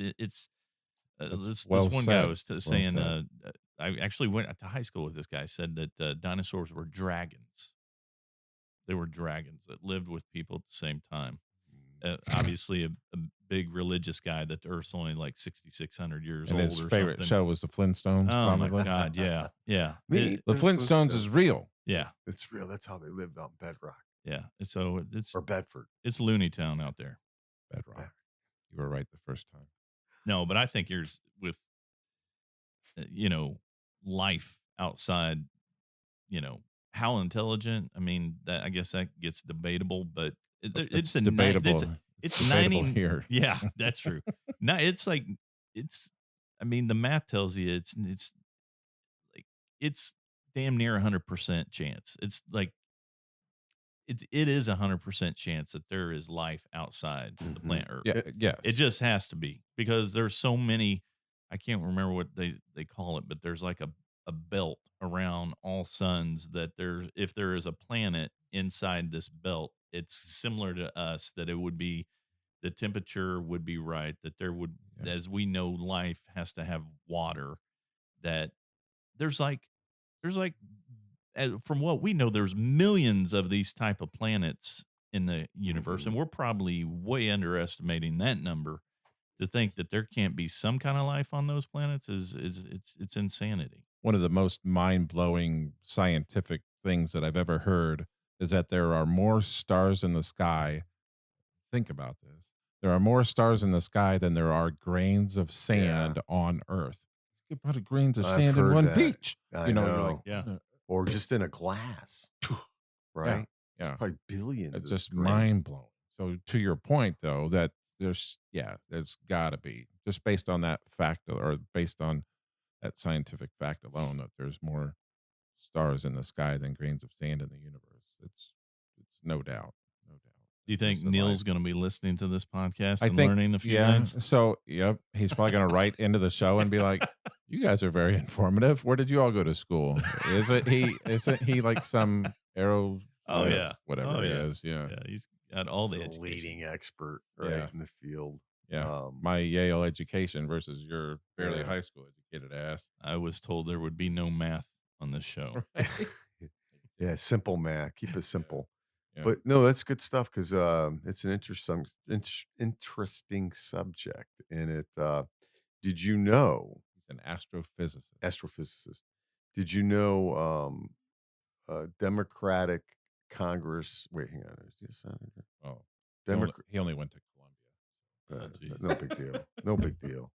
[SPEAKER 5] this
[SPEAKER 4] well
[SPEAKER 5] one guy
[SPEAKER 4] said.
[SPEAKER 5] was
[SPEAKER 4] Well
[SPEAKER 5] saying.
[SPEAKER 4] said.
[SPEAKER 5] I actually went to high school with this guy. Said that dinosaurs were dragons. They were dragons that lived with people at the same time. Obviously, a big religious guy that the Earth's only like 6,600 years
[SPEAKER 4] And
[SPEAKER 5] old.
[SPEAKER 4] his
[SPEAKER 5] or
[SPEAKER 4] favorite
[SPEAKER 5] something.
[SPEAKER 4] show was the Flintstones.
[SPEAKER 5] Oh
[SPEAKER 4] probably.
[SPEAKER 5] my God! Yeah.
[SPEAKER 3] Me,
[SPEAKER 4] The Flintstones is real.
[SPEAKER 5] Yeah.
[SPEAKER 3] It's real. That's how they lived on Bedrock
[SPEAKER 5] Yeah. So it's
[SPEAKER 3] or Bedford.
[SPEAKER 5] it's Looney Town out there.
[SPEAKER 4] Bedrock. You were right the first time.
[SPEAKER 5] No, but I think yours with life outside. How intelligent. I mean, that I guess that gets debatable, but it's a
[SPEAKER 4] debatable.
[SPEAKER 5] It's
[SPEAKER 4] debatable
[SPEAKER 5] 90
[SPEAKER 4] here.
[SPEAKER 5] Yeah, that's true. No, it's like it's. I mean, the math tells you it's like it's damn near 100% chance. It's like it is 100% chance that there is life outside the planet Earth.
[SPEAKER 4] Yeah. Yes.
[SPEAKER 5] It just has to be because there's so many. I can't remember what they call it, but there's like a belt around all suns that if there is a planet inside this belt, it's similar to us that it would be the temperature would be right that there would as we know life has to have water that there's like from what we know there's millions of these type of planets in the universe and we're probably way underestimating that number. To think that there can't be some kind of life on those planets is it's insanity.
[SPEAKER 4] One of the most mind-blowing scientific things that I've ever heard is that there are more stars in the sky. Think about this. There are more stars in the sky than there are grains of sand on Earth. You put grains of
[SPEAKER 3] I've
[SPEAKER 4] sand in
[SPEAKER 3] heard
[SPEAKER 4] one
[SPEAKER 3] that.
[SPEAKER 4] beach.
[SPEAKER 3] I
[SPEAKER 4] You're
[SPEAKER 3] know.
[SPEAKER 4] like,
[SPEAKER 5] Yeah.
[SPEAKER 3] Or just in a glass. Right?
[SPEAKER 4] Yeah.
[SPEAKER 3] Probably billions.
[SPEAKER 4] It's
[SPEAKER 3] of
[SPEAKER 4] just
[SPEAKER 3] grains.
[SPEAKER 4] mind-blowing. So to your point, though, that there's got to be just based on that fact or based on that scientific fact alone that there's more stars in the sky than grains of sand in the universe. It's no doubt.
[SPEAKER 5] Do you think
[SPEAKER 4] There's a
[SPEAKER 5] Neil's
[SPEAKER 4] life.
[SPEAKER 5] going to be listening to this podcast
[SPEAKER 4] I
[SPEAKER 5] and
[SPEAKER 4] think
[SPEAKER 5] learning a few
[SPEAKER 4] yeah.
[SPEAKER 5] things?
[SPEAKER 4] So yep, he's probably going to write into the show and be like, "You guys are very informative. Where did you all go to school? Isn't he like some aero?
[SPEAKER 5] Oh, yeah.
[SPEAKER 4] whatever
[SPEAKER 5] Oh,
[SPEAKER 4] he
[SPEAKER 5] yeah.
[SPEAKER 4] is. Yeah,
[SPEAKER 5] Yeah, he's got all the
[SPEAKER 3] He's a
[SPEAKER 5] education.
[SPEAKER 3] leading expert right
[SPEAKER 4] Yeah.
[SPEAKER 3] in the field.
[SPEAKER 4] yeah. My Yale education versus your barely
[SPEAKER 3] Yeah.
[SPEAKER 4] high school educated ass.
[SPEAKER 5] I was told there would be no math on this show.
[SPEAKER 3] Yeah, simple math. Keep it simple.
[SPEAKER 4] Yeah.
[SPEAKER 3] But no, that's good stuff because it's an interesting subject. And did you know,
[SPEAKER 4] He's an astrophysicist.
[SPEAKER 3] astrophysicist, did you know Democratic Congress. Wait, hang on. Is he a senator?
[SPEAKER 4] Oh,
[SPEAKER 3] Democrat.
[SPEAKER 4] he only went to Columbia.
[SPEAKER 5] geez.
[SPEAKER 3] No big deal. No big deal.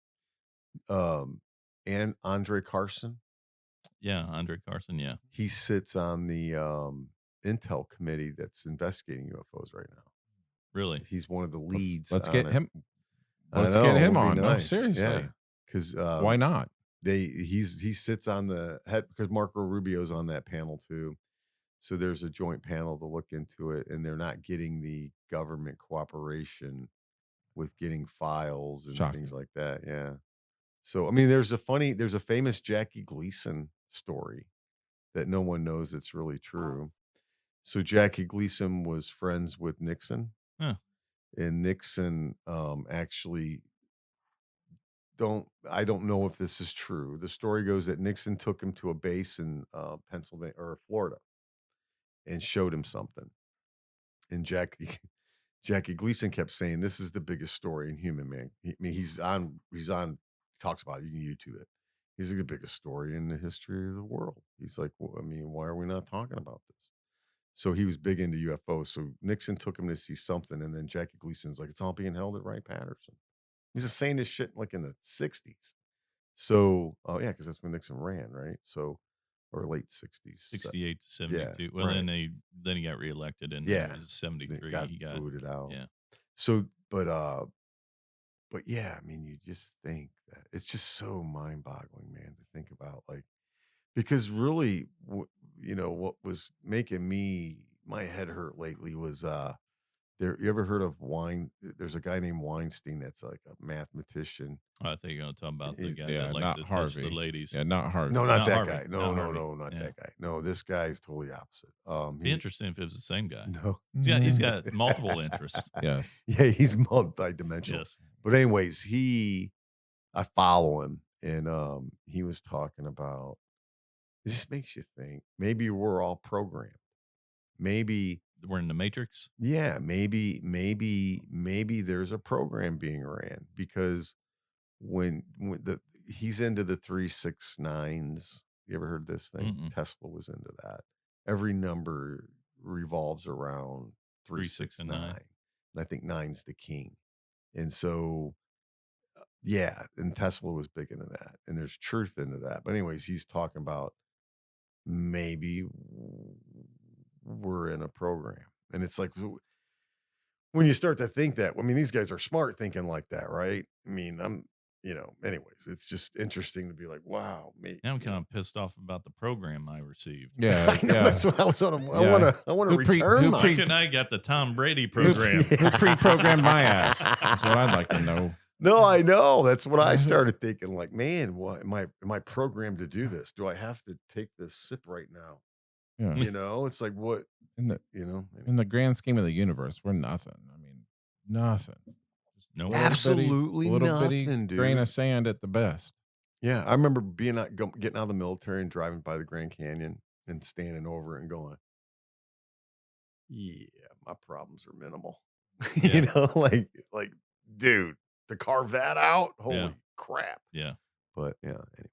[SPEAKER 3] And Andre Carson.
[SPEAKER 5] Yeah, Andre Carson. Yeah.
[SPEAKER 3] He sits on the Intel committee that's investigating UFOs right now.
[SPEAKER 5] Really?
[SPEAKER 3] He's one of the leads.
[SPEAKER 4] Let's
[SPEAKER 3] on
[SPEAKER 4] get
[SPEAKER 3] it.
[SPEAKER 4] him.
[SPEAKER 3] I
[SPEAKER 4] Let's
[SPEAKER 3] know,
[SPEAKER 4] get
[SPEAKER 3] it
[SPEAKER 4] him
[SPEAKER 3] would be
[SPEAKER 4] on. No,
[SPEAKER 3] nice.
[SPEAKER 4] seriously.
[SPEAKER 3] Yeah. Because
[SPEAKER 4] Why not?
[SPEAKER 3] he sits on the head, because Marco Rubio's on that panel too. So there's a joint panel to look into it, and they're not getting the government cooperation with getting files and
[SPEAKER 4] Shocking.
[SPEAKER 3] things like that. Yeah. So I mean, there's a famous Jackie Gleason story that no one knows it's really true. So Jackie Gleason was friends with Nixon.
[SPEAKER 5] Huh.
[SPEAKER 3] And Nixon actually I don't know if this is true. The story goes that Nixon took him to a base in Pennsylvania or Florida and showed him something. And Jackie Gleason kept saying, "This is the biggest story in human man." I mean, he's on, talks about it. You can YouTube it. He's like the biggest story in the history of the world. He's like, well, I mean, why are we not talking about this? So he was big into UFOs. So Nixon took him to see something, and then Jackie Gleason's like, "It's all being held at Wright-Patterson." He's just saying this shit like in the 60s. So, yeah, because that's when Nixon ran, right? So, or late 60s.
[SPEAKER 5] 68 to 72.
[SPEAKER 3] Yeah,
[SPEAKER 5] Well,
[SPEAKER 3] right.
[SPEAKER 5] then he got reelected in
[SPEAKER 3] Yeah.
[SPEAKER 5] 73.
[SPEAKER 3] He got booted out.
[SPEAKER 5] Yeah.
[SPEAKER 3] So, but yeah, I mean, you just think that it's just so mind-boggling, man, to think about, like, because really, what was making my head hurt lately was you ever heard of there's a guy named Weinstein that's like a mathematician.
[SPEAKER 5] I think you're going to talk about the
[SPEAKER 3] He's-
[SPEAKER 5] guy
[SPEAKER 4] Yeah,
[SPEAKER 5] that likes
[SPEAKER 4] not
[SPEAKER 5] to touch
[SPEAKER 4] Harvey.
[SPEAKER 5] the ladies.
[SPEAKER 4] Yeah, not Harvey.
[SPEAKER 3] No, not
[SPEAKER 5] Not
[SPEAKER 3] that
[SPEAKER 5] Harvey.
[SPEAKER 3] guy.
[SPEAKER 5] Not Harvey.
[SPEAKER 3] Not
[SPEAKER 5] Yeah.
[SPEAKER 3] that guy. No, this guy's totally opposite.
[SPEAKER 5] Be interesting if it was the same guy.
[SPEAKER 3] No.
[SPEAKER 5] He's got multiple interests.
[SPEAKER 4] Yes.
[SPEAKER 3] Yeah, he's multi-dimensional.
[SPEAKER 5] Yes.
[SPEAKER 3] But anyways, I follow him, and he was talking about, it just makes you think maybe we're all programmed. Maybe,
[SPEAKER 5] We're in the Matrix.
[SPEAKER 3] yeah, maybe there's a program being ran, because when he's into the 369s. You ever heard this thing?
[SPEAKER 5] Mm-mm.
[SPEAKER 3] Tesla was into that. Every number revolves around 369.
[SPEAKER 5] 369.
[SPEAKER 3] And I think 9's the king. And so, yeah, and Tesla was big into that. And there's truth into that. But anyways, he's talking about maybe we're in a program. And it's like, when you start to think that, I mean, these guys are smart thinking like that, right? I mean, anyways, it's just interesting to be like, wow.
[SPEAKER 5] Now I'm kind of pissed off about the program I received.
[SPEAKER 4] Yeah.
[SPEAKER 3] I know,
[SPEAKER 4] yeah.
[SPEAKER 3] that's what I was on. I want to
[SPEAKER 4] Who pre-
[SPEAKER 3] return
[SPEAKER 4] who
[SPEAKER 3] my.
[SPEAKER 5] Why couldn't I got the Tom Brady program?
[SPEAKER 4] Who pre-programmed my ass? That's what I'd like to know.
[SPEAKER 3] No, I know. That's what I started thinking. Like, man, what am I programmed to do this? Do I have to take this sip right now?
[SPEAKER 4] Yeah.
[SPEAKER 3] It's like, what?
[SPEAKER 4] In the grand scheme of the universe, we're nothing. I mean, nothing.
[SPEAKER 5] No.
[SPEAKER 3] Absolutely
[SPEAKER 4] little bitty
[SPEAKER 3] nothing, dude.
[SPEAKER 4] grain of sand at the best.
[SPEAKER 3] Yeah, I remember getting out of the military and driving by the Grand Canyon and standing over it and going, yeah, my problems are minimal.
[SPEAKER 5] Yeah.
[SPEAKER 3] like, dude, to carve that out, holy crap.
[SPEAKER 5] Yeah.
[SPEAKER 3] But yeah, anyway.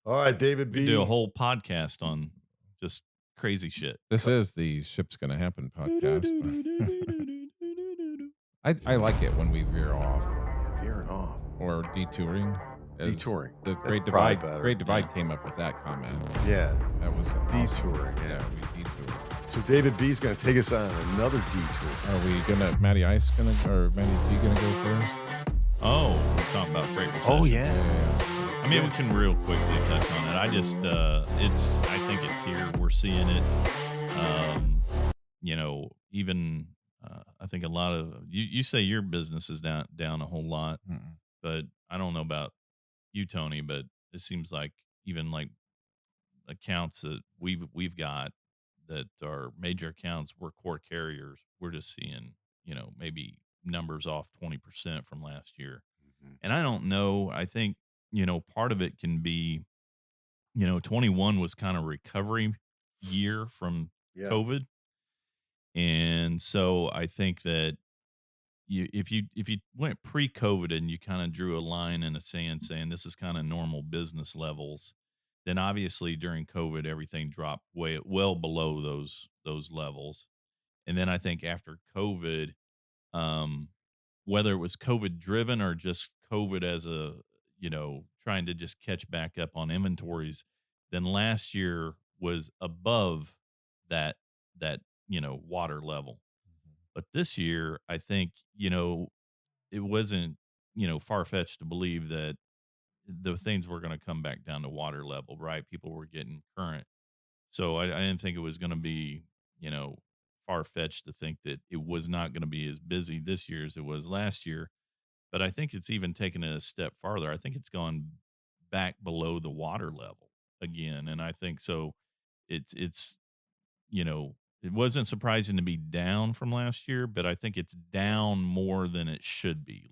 [SPEAKER 3] All right, David B.
[SPEAKER 5] We do a whole podcast on just crazy shit.
[SPEAKER 4] This is the Ship's Gonna Happen podcast. I like it when we veer off
[SPEAKER 3] Veering off.
[SPEAKER 4] or detouring. as
[SPEAKER 3] Detouring.
[SPEAKER 4] The
[SPEAKER 3] That's
[SPEAKER 4] Great
[SPEAKER 3] probably
[SPEAKER 4] Divide.
[SPEAKER 3] better.
[SPEAKER 4] Great Divide came up with that comment.
[SPEAKER 3] Yeah.
[SPEAKER 4] That was awesome.
[SPEAKER 3] Detouring. Yeah.
[SPEAKER 4] Yeah, we detoured.
[SPEAKER 3] So David B is going to take us on another detour.
[SPEAKER 4] Are we gonna Matty Ice gonna or Matty D gonna go first?
[SPEAKER 5] Oh, we're talking about freight recession.
[SPEAKER 3] Oh, yeah.
[SPEAKER 4] Yeah.
[SPEAKER 5] I mean, we can real quickly touch on it. I just, I think it's here. We're seeing it. Even, I think a lot of, you say your business is down a whole lot, but I don't know about you, Tony, but it seems like even like accounts that we've got that are major accounts, we're core carriers. We're just seeing, maybe numbers off 20% from last year.
[SPEAKER 3] Mm-hmm.
[SPEAKER 5] And I don't know. I think, part of it can be, 21 was kind of recovery year from COVID. And so I think that if you went pre-COVID and you kind of drew a line in the sand saying this is kind of normal business levels, Then obviously during COVID, everything dropped way well below those levels. And then I think after COVID, um, whether it was COVID driven or just COVID as a, trying to just catch back up on inventories, then last year was above that water level. But this year, I think, it wasn't, far fetched to believe that the things were going to come back down to water level, right? People were getting current. So I didn't think it was going to be, you know, far fetched to think that it was not going to be as busy this year as it was last year. But I think it's even taken it a step farther. I think it's gone back below the water level again. And I think so it's, it wasn't surprising to be down from last year, but I think it's down more than it should be.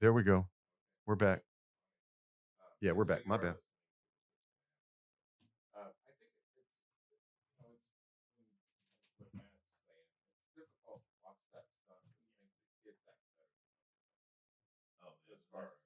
[SPEAKER 3] There we go. We're back. Yeah, we're back. My bad.
[SPEAKER 4] I think it's what Matt's saying. It's difficult to watch that stuff and think the kids act better.
[SPEAKER 5] Oh,
[SPEAKER 4] As far as